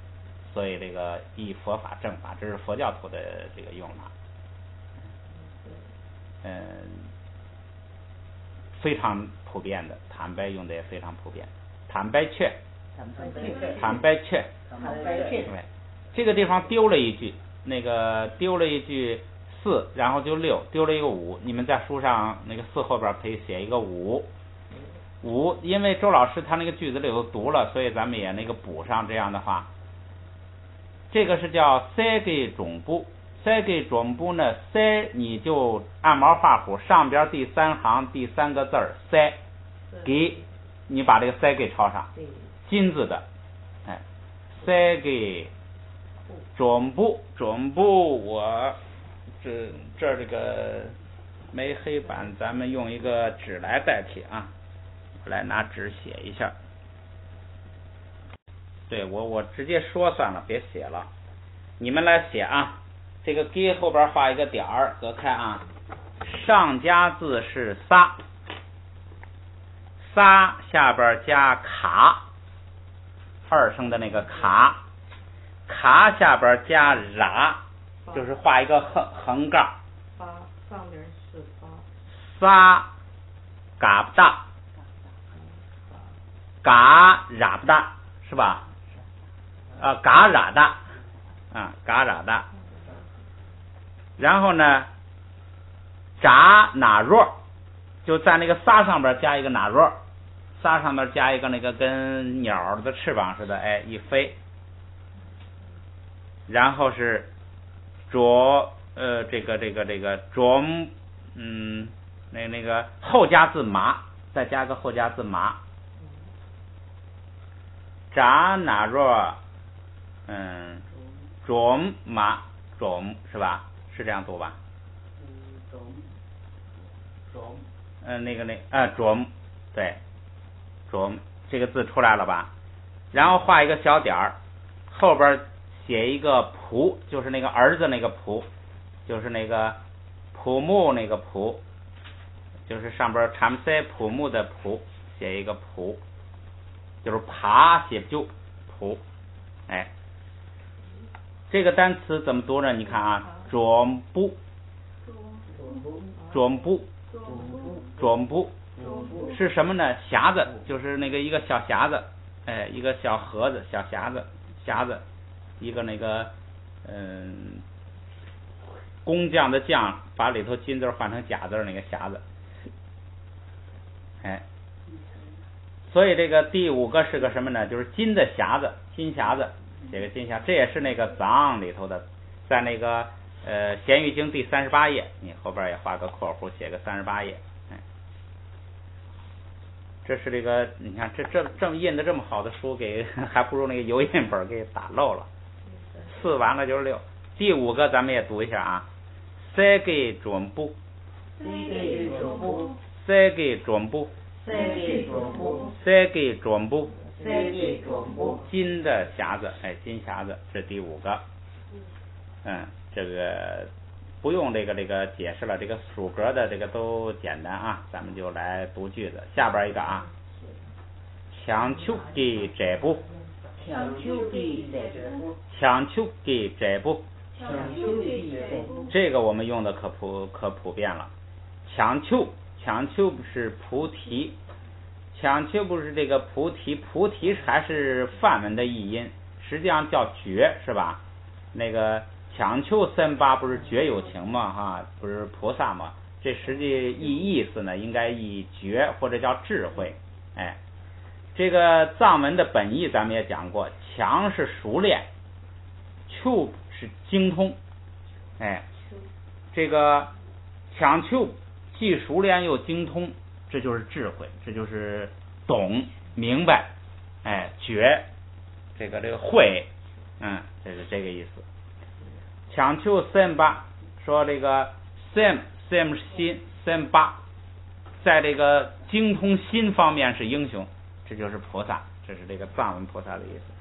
所以这个以佛法正法，这是佛教徒的这个用法。非常普遍的，坦白用的也非常普遍。坦白确，对，这个地方丢了一句，丢了一句4，然后就6，丢了一个5。你们在书上那个4后边可以写一个5。五，因为周老师他那个句子里头读了，所以咱们也那个补上这样的话。这个是叫塞给总部，塞给总部呢，塞你就按毛画虎上边第3行第3个字儿塞，给你把这个塞给抄上，金字的，哎，塞给总部，总部我这个没黑板，咱们用一个纸来代替啊，来拿纸写一下。对，我直接说算了，别写了，你们来写啊。这个给后边画一个点儿，隔开啊。上加字是撒，撒下边加卡，2声的那个卡，卡下边加ra，就是画一个横杠。发上边是发。撒嘎不大，嘎ra不大，是吧？嘎ra大，嘎ra大。然后呢，扎哪弱，就在那个撒上边加一个哪弱，撒上面加一个那个跟鸟的翅膀似的，哎，一飞。然后是着这个着那个后加字麻，再加个后加字麻。扎哪弱种麻种是吧？是这样读吧？种对，种这个字出来了吧？然后画一个小点儿，后边写一个仆，就是那个儿子那个仆，就是那个仆木那个仆，就是上边产塞仆木的仆，写一个仆，就是爬写就仆，哎。这个单词怎么读呢？你看啊，总部是什么呢？匣子，就是那个一个小匣子，哎，一个小盒子，小匣子，一个那个工匠的匠，把里头金字换成甲字那个匣子，哎，所以这个第5个是个什么呢？就是金的匣子，金匣子。写个金匣，这也是那个藏里头的，在那个咸鱼经第38页，你后边也画个括弧，写个38页。哎，这是这个，你看这么印的这么好的书，给还不如那个油印本给打漏了。4完了就是6。第5个咱们也读一下啊，塞给总部，塞给总部，塞给总部，塞给总部，塞给总部。塞给总部，金的匣子，哎，金匣子，这第5个。这个不用这个解释了，这个属格的这个都简单啊，咱们就来读句子。下边一个啊，强求给这部，强求给这部，强求给这部，强求给这部，这个我们用的可普遍了。强求是菩提。强求不是这个菩提，菩提还是梵文的译音，实际上叫觉，是吧？那个强求三八不是觉有情吗？哈，不是菩萨吗？这实际意思呢，应该译觉或者叫智慧。哎，这个藏文的本意咱们也讲过，强是熟练，求是精通。哎，这个强求既熟练又精通。这就是智慧，这就是懂明白，哎，觉，这个会，这是这个意思。强求三八，说这个 sam 是心，3八，在这个精通心方面是英雄，这就是菩萨，这是这个藏文菩萨的意思。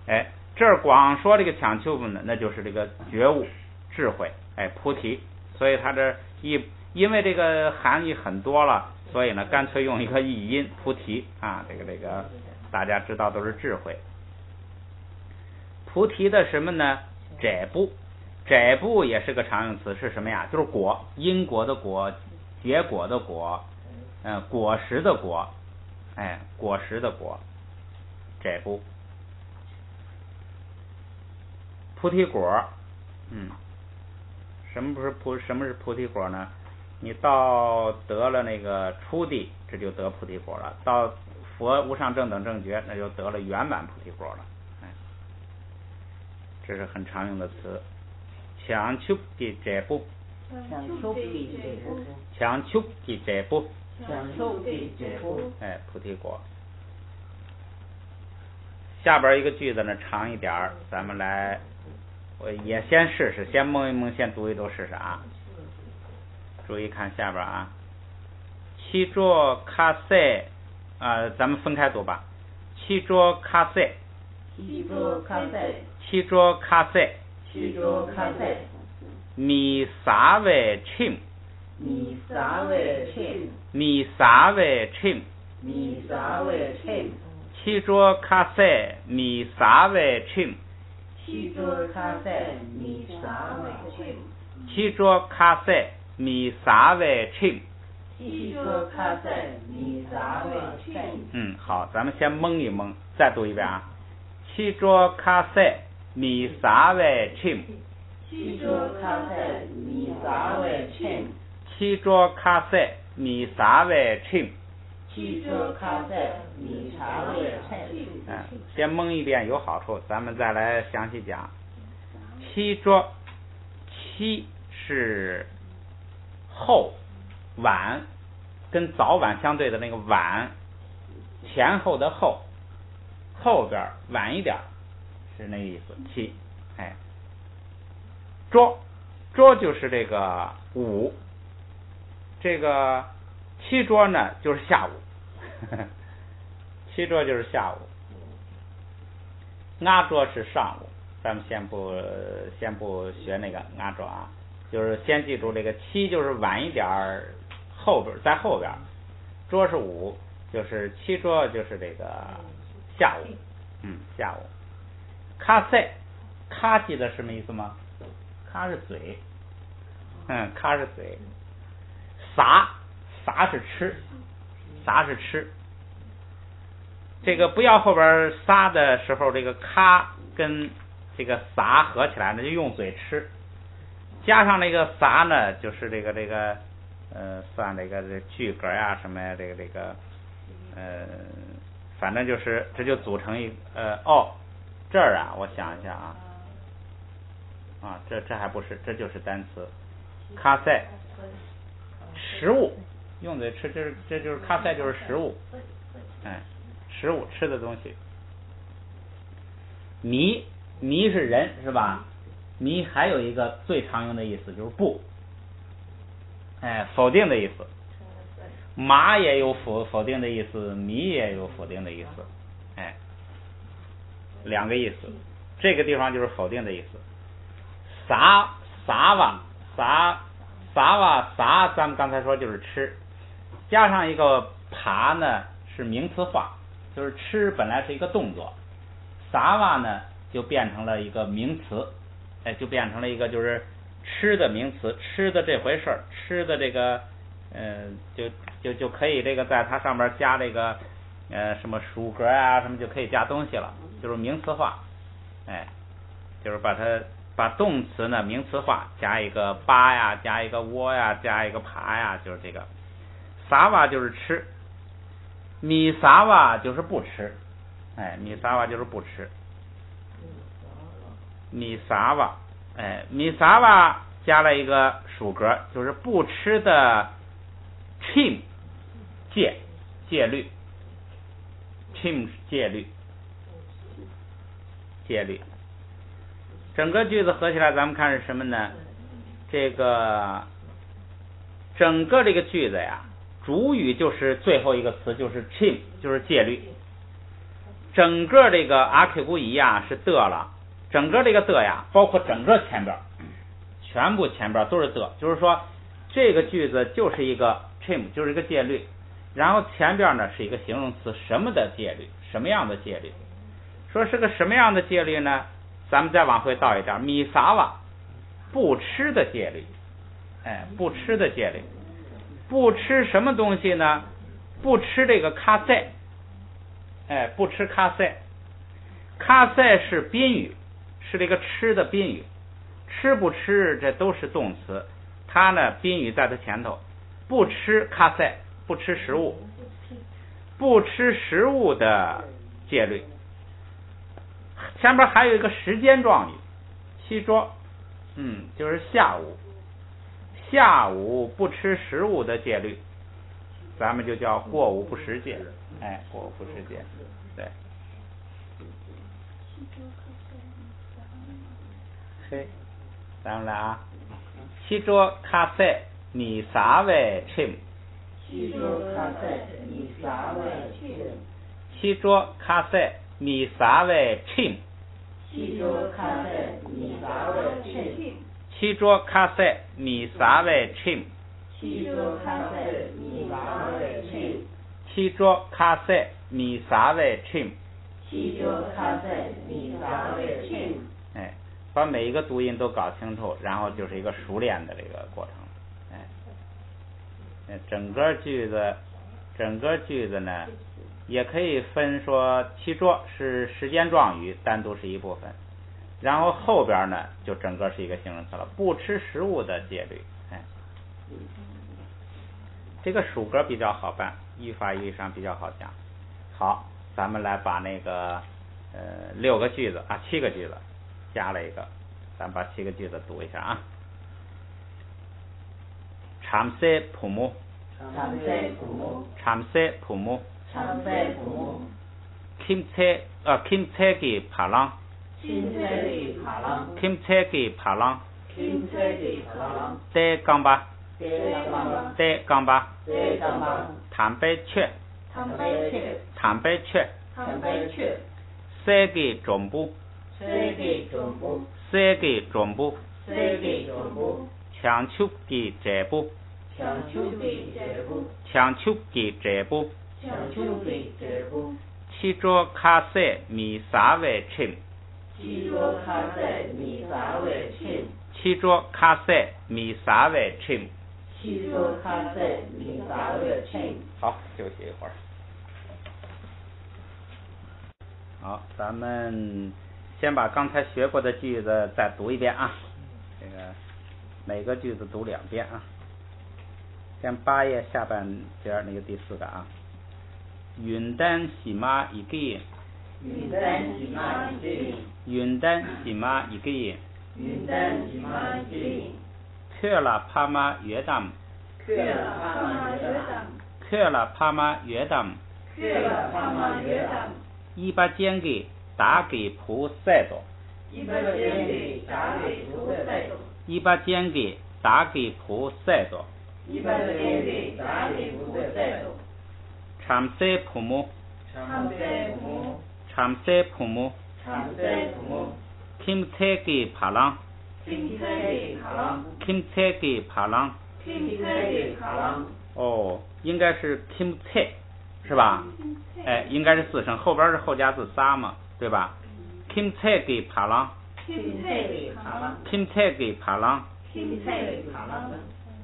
哎，这儿光说这个强求呢，那就是这个觉悟、智慧，哎，菩提，所以他这因为这个含义很多了。所以呢，干脆用一个译音菩提啊，这个大家知道都是智慧。菩提的什么呢？摘部也是个常用词，是什么呀？就是果，因果的果，结果的果，果实的果，哎，果实的果，摘部。菩提果，什么是菩提果呢？你到得了那个初地，这就得菩提果了；到佛无上正等正觉，那就得了圆满菩提果了。这是很常用的词。强求的这部，强求的这部，强求的这部，强求的这部，菩提果。下边一个句子呢长一点儿，咱们来，我也先试试，先蒙一蒙，先读一读试试啊。注意看下边啊，七桌卡塞咱们分开读吧。七桌卡塞，七桌卡塞，七桌卡塞，七桌卡塞，弥撒为称，弥撒为称，弥撒为称，弥撒为称，七桌卡塞，弥撒为称，七桌卡塞，弥撒为称，七桌卡塞，弥撒为称。七桌卡塞，弥撒为称。好，咱们先蒙一蒙，再读一遍啊。七桌卡塞，弥撒为称，七桌卡塞，弥撒为称，七桌卡塞，弥撒为称，七桌卡塞，弥撒为称。先蒙一遍有好处，咱们再来详细讲。七桌，七是后晚，跟早晚相对的那个晚，前后的后，后边晚一点是那个意思。七，桌，桌就是这个午，这个七桌呢就是下午，七桌就是下午，阿桌是上午。咱们先不学那个阿桌啊，就是先记住这个七就是晚一点后边，在后边，桌是午，就是七桌就是这个下午，下午。卡塞，卡记得什么意思吗？卡是嘴，卡是嘴。撒，撒是吃，撒是吃。这个不要后边撒的时候，这个卡跟这个撒合起来呢，就用嘴吃。加上那个撒呢，就是这个算这个句格呀什么呀，这个反正就是这就组成一这儿啊，我想一下啊，这还不是，这就是单词。卡塞，食物，用嘴吃，这就是卡塞，就是食物，食物吃的东西。弥是人是吧？弥还有一个最常用的意思就是不，否定的意思。马也有否定的意思，弥也有否定的意思，两个意思。这个地方就是否定的意思。撒瓦，咱们刚才说就是吃，加上一个爬呢是名词化，就是吃本来是一个动作，撒瓦呢就变成了一个名词，就变成了一个就是吃的名词，吃的这回事儿，吃的这个就可以这个在它上面加这个什么属格啊什么就可以加东西了，就是名词化，就是把动词呢名词化，加一个扒呀，加一个窝呀，加一个爬呀，就是这个。撒瓦就是吃，米撒瓦就是不吃，米撒瓦就是不吃。米撒瓦加了一个属格，就是不吃的chim戒律 chim 戒律。整个句子合起来咱们看是什么呢？这个整个这个句子呀，主语就是最后一个词就是 chim， 就是戒律。整个这个阿 Q 古仪啊是的了，整个这个的呀包括整个前边，全部前边都是的，就是说这个句子就是一个 chim， 就是一个戒律，然后前边呢是一个形容词，什么的戒律，什么样的戒律。说是个什么样的戒律呢？咱们再往回倒一点，米撒瓦不吃的戒律，不吃的戒律，不吃什么东西呢？不吃这个卡塞，不吃卡塞，卡塞是宾语，是这个吃的宾语，吃不吃这都是动词，它呢宾语在它前头，不吃卡塞，不吃食物，不吃食物的戒律。前边还有一个时间状语，七桌，就是下午，下午不吃食物的戒律，咱们就叫过午不食戒，过午不食戒，对。嘿，咱们来啊，七桌卡塞你啥位吃？七桌卡塞你啥位吃？七桌卡塞你啥位吃？七桌卡塞你啥位吃？七桌卡塞你啥位吃？七桌卡塞你啥位吃？七桌卡塞你啥位吃？七桌卡塞你啥位吃？把每一个读音都搞清楚，然后就是一个熟练的这个过程。整个句子呢，也可以分说七桌是时间状语，单独是一部分，然后后边呢就整个是一个形容词了，不吃食物的戒律。这个属格比较好办，语法意义上比较好讲。好，咱们来把那个7个句子加了一个，咱把7个句子读一下啊。참새 부모 김치기 파랑 떼강바 담배채 세기 전부抢축기 제부七桌카세 미사웨 침七桌카세 미사웨 침好，休息一会儿。好，咱们先把刚才学过的句子再读一遍啊，这个每个句子读2遍啊。先8页下半节那个第4个啊。云丹喜妈一个人，去了帕玛约旦，一把剑给打给菩萨多，참새 부모 김태기 파랑应该是 김태 是吧？应该是4声，后边是后加字撒嘛，对吧？ 김태기 파랑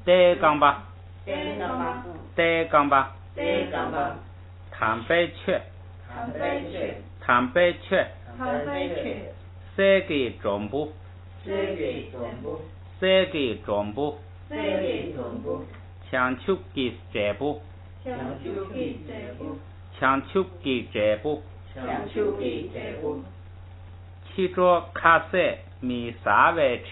떼강바 담배채 세기 전부抢축기 제부七桌카세 미사웨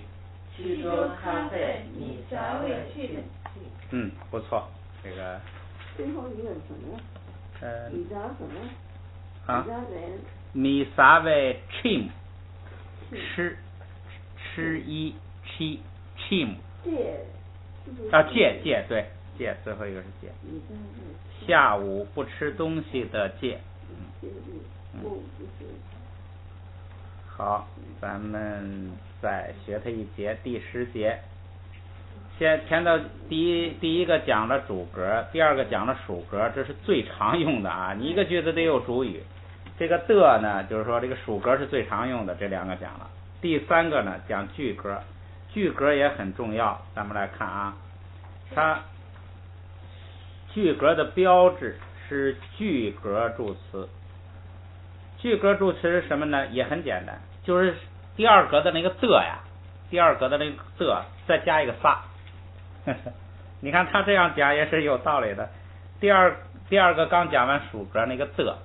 침不错，这个最后一个什么？你知道什么？啊，misawe chim， chim， 戒，对，戒，最后一个是戒。下午不吃东西的戒。好，咱们再学它一节，第10节。前头第一个讲了主格，第2个讲了属格，这是最常用的啊。你一个句子得有主语，这个的呢，就是说这个属格是最常用的，这2个讲了。第三个呢讲句格，句格也很重要。咱们来看啊，它句格的标志是句格助词。句格助词是什么呢？也很简单，就是第二格的那个的呀，第二格的那个的再加一个仨。你看他这样讲也是有道理的。第二个刚讲完属格那个的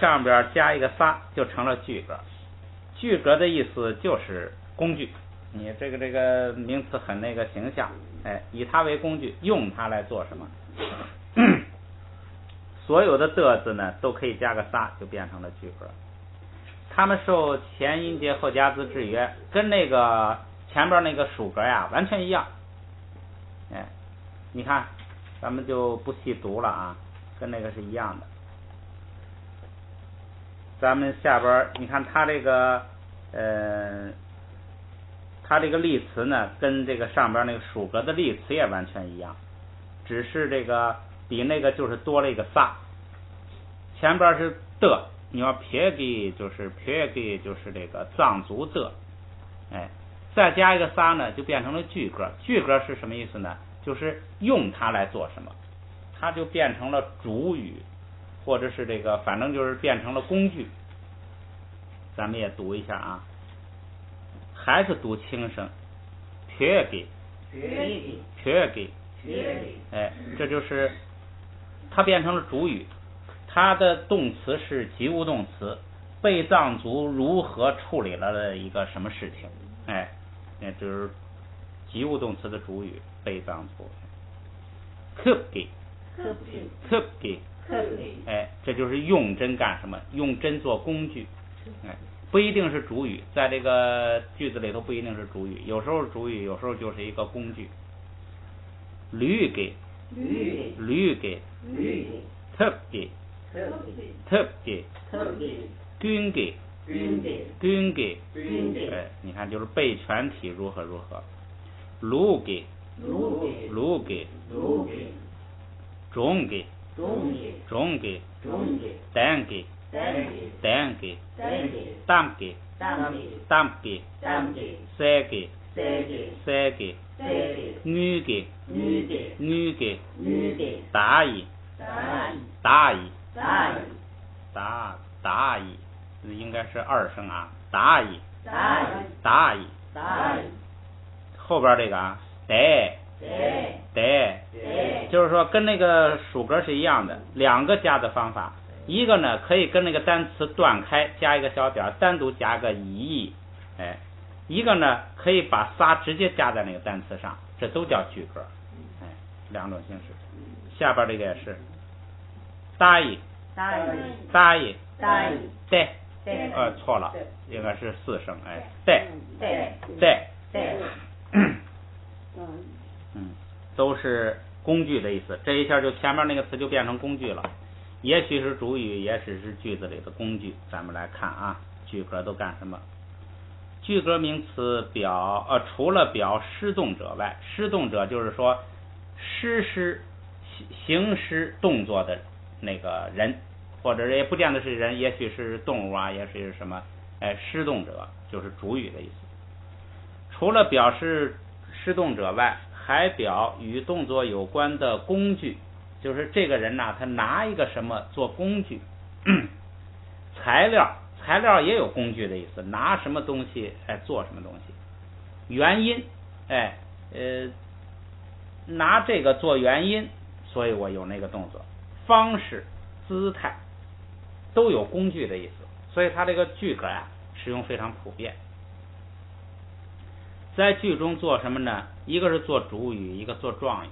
上边加一个仨就成了句格。句格的意思就是工具，你这个名词很那个形象，以它为工具，用它来做什么？所有的字呢都可以加个仨，就变成了句格。它们受前音节后加字制约，跟那个前边那个属格呀完全一样。你看，咱们就不细读了啊，跟那个是一样的。咱们下边你看它这个它这个例词呢，跟这个上边那个属格的例词也完全一样，只是这个比那个就是多了一个仨。前边是的，你要撇给就是这个藏族的，再加一个仨呢，就变成了句格。句格是什么意思呢？就是用它来做什么，它就变成了主语，或者是这个反正就是变成了工具。咱们也读一下啊，还是读轻声，撇给，这就是它变成了主语，它的动词是及物动词，被藏族如何处理了一个什么事情，那就是及物动词的主语，被藏族。可给，这就是用针干什么？用针做工具，不一定是主语，在这个句子里头不一定是主语，有时候是主语，有时候就是一个工具。驴给，特给，均给，你看就是被全体如何。卢给，中给，单给，当给，塞给，女给，大姨，应该是二声啊，大姨，后边这个啊，得，就是说跟那个属格是一样的，两个加的方法，一个呢可以跟那个单词断开，加一个小点，单独加个一，一个呢可以把仨直接加在那个单词上，这都叫句格，两种形式。下边这个也是，答应，错了，应该是四声，都是工具的意思。这一下就前面那个词就变成工具了，也许是主语，也许是句子里的工具。咱们来看啊，句格都干什么？句格名词除了表施动者外，施动者就是说行施动作的那个人，或者也不见得是人，也许是动物啊，也许是什么，施动者就是主语的意思。除了表示施动者外，还表与动作有关的工具，就是这个人他拿一个什么做工具。材料也有工具的意思，拿什么东西做什么东西。原因，拿这个做原因，所以我有那个动作。方式、姿态都有工具的意思，所以它这个句格使用非常普遍。在句中做什么呢？一个是做主语，一个做状语。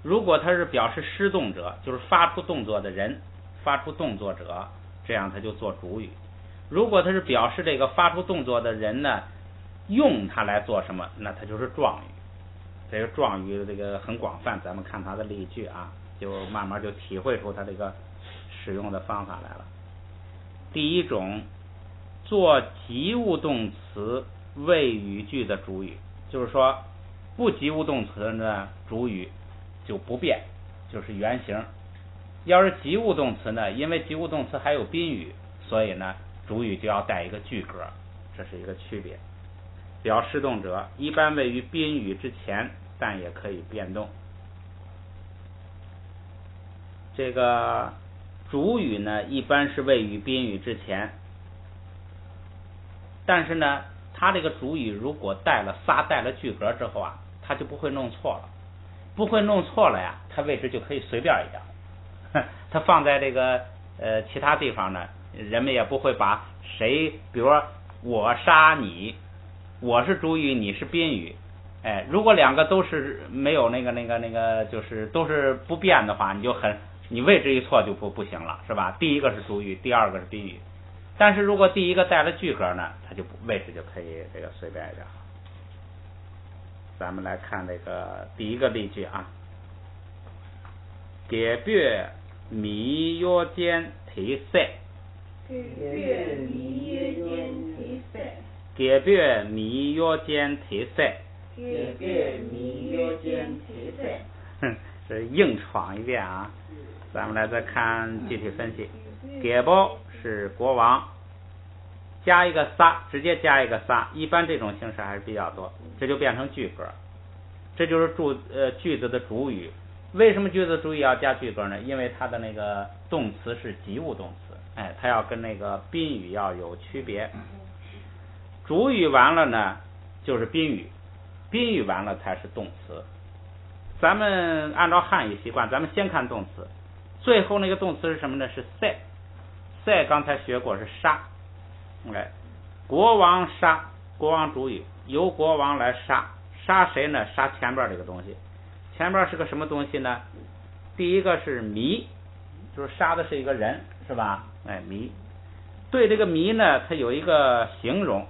如果它是表示施动者，就是发出动作的人，发出动作者，这样它就做主语。如果它是表示这个发出动作的人呢，用它来做什么，那它就是状语。这个状语这个很广泛，咱们看它的例句啊，就慢慢就体会出它这个使用的方法来了。第一种，做及物动词谓语句的主语，就是说不及物动词呢，主语就不变，就是原形。要是及物动词呢，因为及物动词还有宾语，所以呢主语就要带一个句格，这是一个区别。表示动者一般位于宾语之前，但也可以变动。这个主语呢，一般是位于宾语之前，但是呢，它这个主语如果带了仨带了句格之后啊，它就不会弄错了，不会弄错了呀，它位置就可以随便一点。它放在这个其他地方呢，人们也不会把谁，比如说我杀你，我是主语，你是宾语。哎，如果两个都是没有那个，就是都是不变的话，你位置一错就不行了，是吧？第一个是主语，第二个是宾语。但是如果第一个带了句格呢，它就位置就可以这个随便一点。咱们来看这个第一个例句啊。隔壁米约间提色。隔壁米约间提色。隔壁米约间提色。隔壁米约间提色。这硬闯一遍啊。咱们来再看具体分析。隔壁是国王，加一个撒，直接加一个撒，一般这种形式还是比较多，这就变成句格，这就是句子的主语。为什么句子主语要加句格呢？因为它的那个动词是及物动词，哎，它要跟那个宾语要有区别。主语完了呢就是宾语，宾语完了才是动词。咱们按照汉语习惯，咱们先看动词，最后那个动词是什么呢？是 say 刚才学过是杀。哎，国王杀，国王主语，由国王来杀，杀谁呢？杀前边这个东西。前边是个什么东西呢？第一个是迷，就是杀的是一个人，是吧？哎，迷。对这个迷呢，它有一个形容，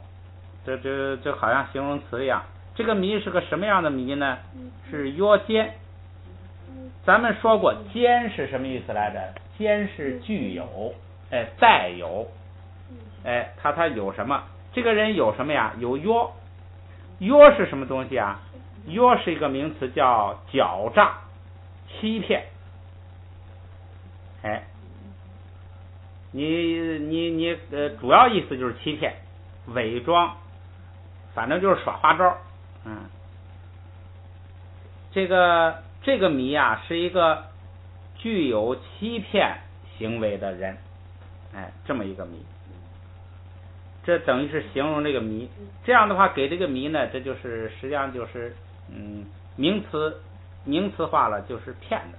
这好像形容词一样。这个迷是个什么样的迷呢？是约间。咱们说过间是什么意思来着？间是具有，哎，带有，哎，他有什么？这个人有什么呀？有约。约是什么东西啊？约是一个名词，叫狡诈、欺骗。哎，你主要意思就是欺骗、伪装，反正就是耍花招。这个迷啊，是一个具有欺骗行为的人，哎，这么一个迷。这等于是形容这个迷。这样的话，给这个迷呢，这就是实际上就是名词化了，就是骗子。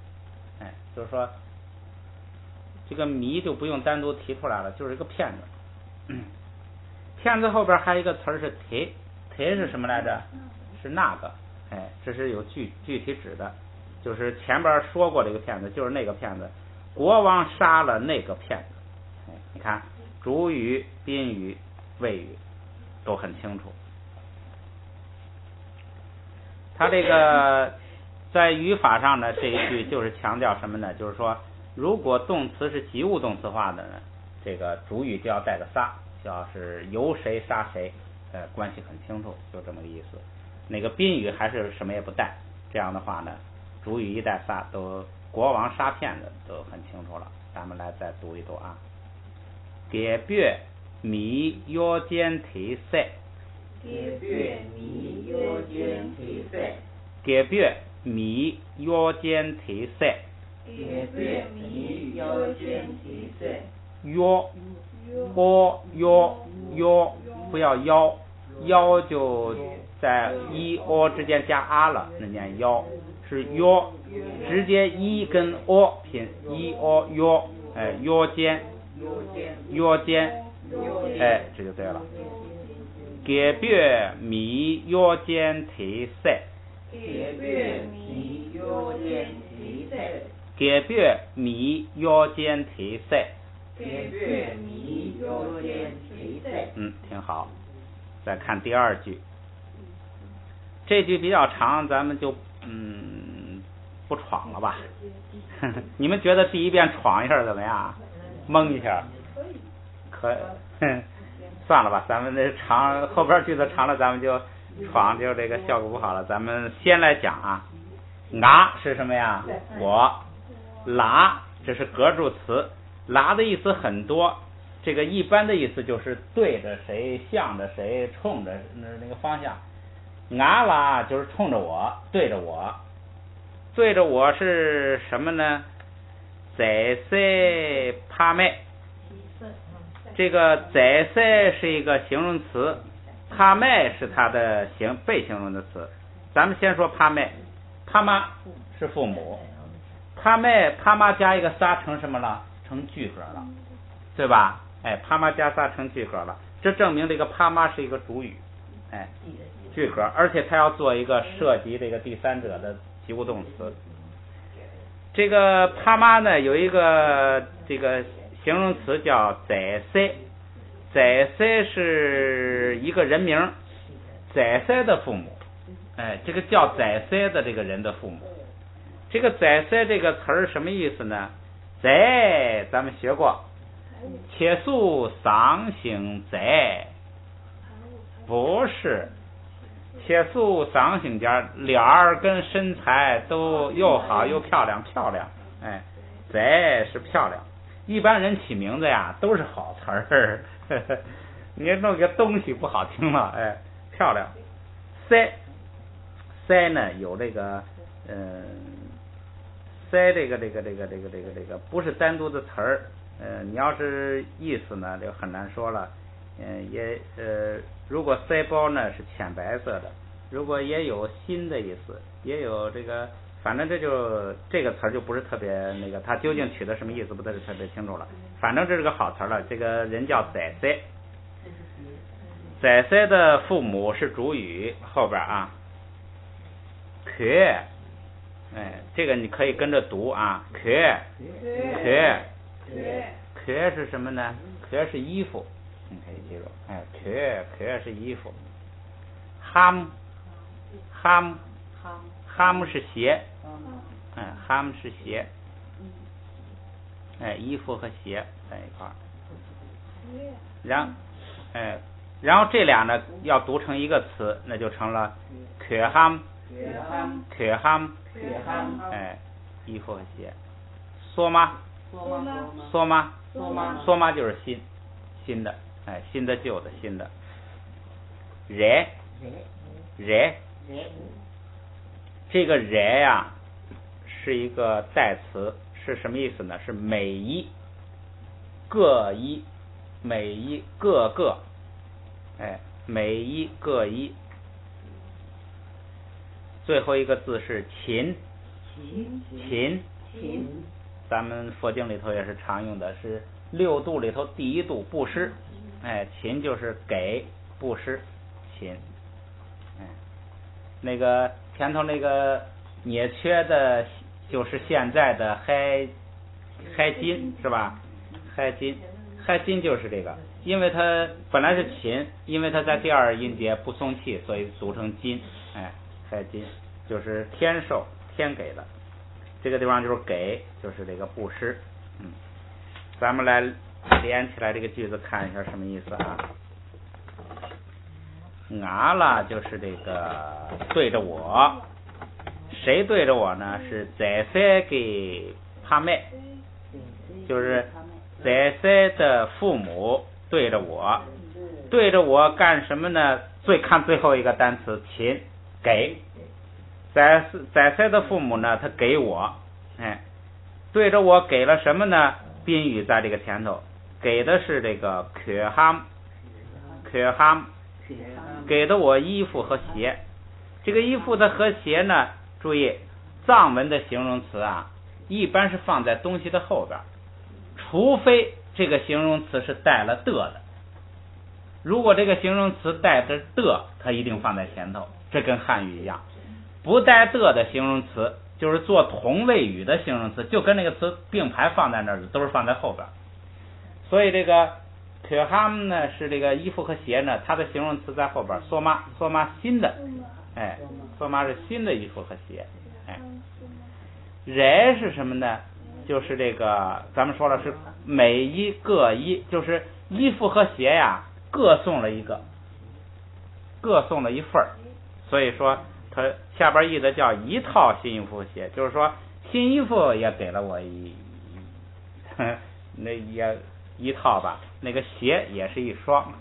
哎，就是说这个迷就不用单独提出来了，就是一个骗子。骗子后边还有一个词是提是什么来着？是那个。哎，这是有具体指的，就是前边说过这个骗子就是那个骗子，国王杀了那个骗子。哎，你看主语、宾语、谓语都很清楚。他这个在语法上呢，这一句就是强调什么呢？就是说，如果动词是及物动词化的呢，这个主语就要带个撒，就要是由谁杀谁，关系很清楚，就这么个意思。那个宾语还是什么也不带，这样的话呢，主语一带撒，都国王杀骗子都很清楚了。咱们来再读一读啊。隔壁米约间提色。隔壁米约间提色。隔壁米约间提色。隔壁米约间提色。约，不要腰就在一 o 之间加 a 了，那念腰，是约，直接一跟 o 拼一 o 约，哎，约间，哎，这就对了。隔壁米约间提色。隔壁米约间提色。隔壁米约间提色。隔壁米约间提色。挺好。再看第二句，这句比较长，咱们就不闯了吧。你们觉得第一遍闯一下怎么样？蒙一下？可以。算了吧，咱们这长后边句子长了，咱们就闯，就这个效果不好了。咱们先来讲啊，啊是什么呀？我，拉这是格助词，拉的意思很多，这个一般的意思就是对着谁，向着谁，冲着那个方向。俺啦就是冲着我，对着我，对着我是什么呢？在塞帕麦，这个在塞是一个形容词，帕麦是它的被形容的词。咱们先说帕麦，帕妈是父母，帕麦帕妈加一个撒成什么了？成句格了，对吧？哎，帕妈加撒成句格了，这证明这个帕妈是一个主语，哎，句格，而且它要做一个涉及这个第三者的及物动词。这个帕妈呢有一个这个形容词叫在塞，在塞是一个人名，在塞的父母，哎，这个叫在塞的这个人的父母。这个在塞这个词儿什么意思呢？在咱们学过，且素丧行在，不是，且素丧行家脸儿跟身材都又好又漂亮，哎，在是漂亮。一般人起名字呀都是好词儿，你弄个东西不好听了，哎，漂亮。塞呢有这个塞这个不是单独的词儿，你要是意思呢就很难说了，如果塞包呢是浅白色的，如果也有新的意思，也有这个，反正这个词儿就不是特别那个，它究竟取的什么意思不是特别清楚了，反正这是个好词儿了。这个人叫在塞，在塞的父母是主语，后边啊，可，哎，这个你可以跟着读啊，可是什么呢？可是衣服，你可以记住，哎，可是衣服。ham 是鞋，ham 是鞋，哎，衣服和鞋在一块儿。然后这俩呢要读成一个词，那就成了可 ham， 哎，衣服和鞋。索吗就是新的，哎，新的旧的新的。热，这个热呀是一个代词，是什么意思呢？是每一各一，每一个个，哎，每一个一。最后一个字是勤，咱们佛经里头也是常用的，是六度里头第一度布施，哎，勤就是给布施，勤，哎，那个前头那个捏缺的，就是现在的嗨金是吧？嗨金就是这个，因为它本来是勤，因为它在第二音节不松气，所以组成金，哎，嗨金就是天授天给的，这个地方就是给，就是这个布施，咱们来连起来这个句子看一下什么意思啊？俺啦就是这个对着我，谁对着我呢？是在塞给帕麦，就是在塞的父母对着我，对着我干什么呢？看最后一个单词勤，给。在塞的父母呢，他给我，哎，对着我给了什么呢？宾语在这个前头，给的是这个可 ham， 给的我衣服和鞋。这个衣服的和鞋呢，注意藏文的形容词啊，一般是放在东西的后边，除非这个形容词是带了的。如果这个形容词带着的，它一定放在前头，这跟汉语一样。不带的形容词就是做同位语的形容词，就跟那个词并排放在那儿，都是放在后边。所以这个可 ham 呢是这个衣服和鞋呢，它的形容词在后边。索妈新的，哎，索妈是新的衣服和鞋，哎。人是什么呢？就是这个咱们说了是每一各一，就是衣服和鞋呀各送了一个，各送了一份儿，所以说它下边译的叫一套新衣服和鞋，就是说新衣服也给了我那也一套吧，那个鞋也是一双，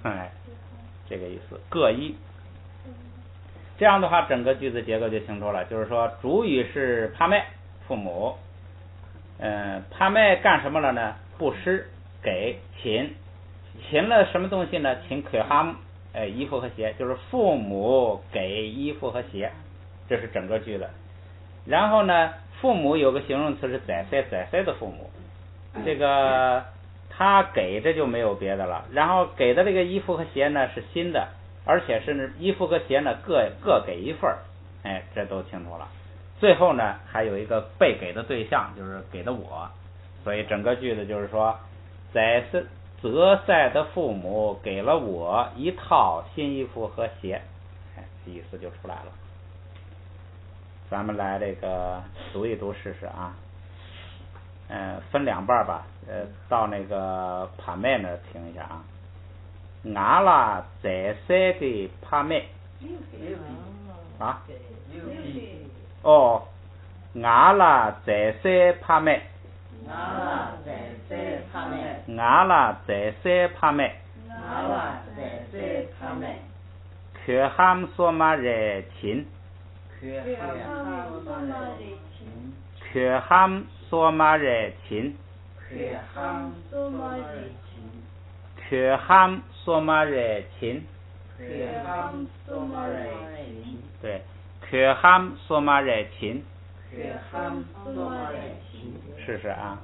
这个意思，各一。这样的话，整个句子结构就清楚了。就是说，主语是帕麦父母，帕麦干什么了呢？布施给秦了什么东西呢？秦可哈姆，衣服和鞋，就是父母给衣服和鞋，这是整个句子。然后呢，父母有个形容词是在塞的父母，这个他给这就没有别的了。然后给的这个衣服和鞋呢是新的，而且是衣服和鞋呢各给一份，这都清楚了。最后呢还有一个被给的对象，就是给的我，所以整个句子就是说，泽塞的父母给了我一套新衣服和鞋，这意思就出来了。咱们来这个读一读试试啊。分两半吧，到那个帕麦那儿听一下啊。俺啦在塞的帕麦啊，哦，俺啦在塞帕麦，俺啦在塞帕麦，俺啦在塞帕麦，俺啦在塞帕麦，可哈姆索马热情，可哈姆索马热情，可哈姆索马热情，对，可哈姆索马热情，试试啊。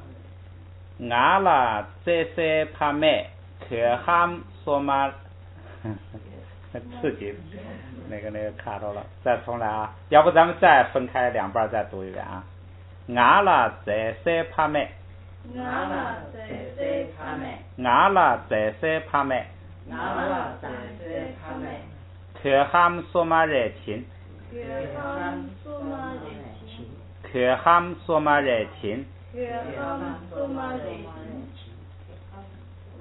俺啦在塞帕麦，可哈姆索马，自己那个卡着了，再重来啊！要不咱们再分开两半再读一遍啊。俺啦在塞帕麦，俺啦在塞帕麦，俺啦在塞帕麦，俺啦在塞帕麦，可哈姆索马热情，可哈姆索马热情，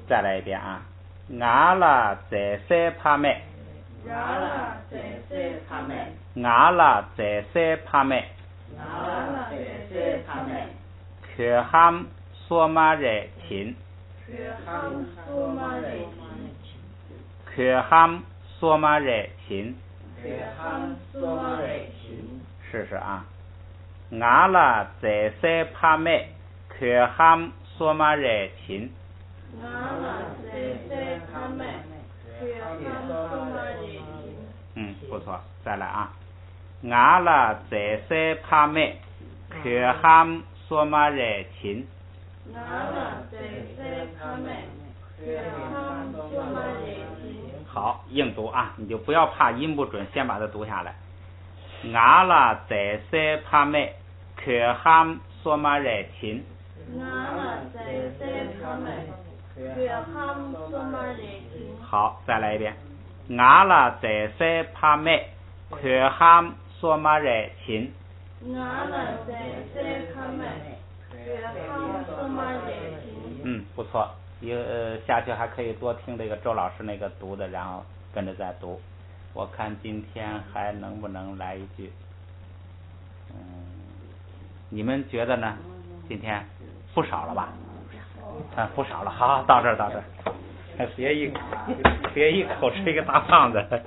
再来一遍啊。俺啦在塞帕麦，俺啦在塞帕麦，俺啦在塞帕麦，俺啦在塞帕麦，可哈姆索马热情，可哈姆索马热情，试试啊。俺啦在塞帕麦，可哈姆索马热情，不错，再来啊。俺啦在塞帕麦，可哈姆索马热情，好，硬读啊，你就不要怕音不准，先把它读下来。俺啦在塞帕麦，可哈姆索马热情，好，再来一遍。俺啦在塞帕麦，可哈姆索马热情，不错。下去还可以多听这个周老师那个读的，然后跟着再读。我看今天还能不能来一句？你们觉得呢？今天不少了吧？不少了。好，到这儿。别一口吃一个大胖子。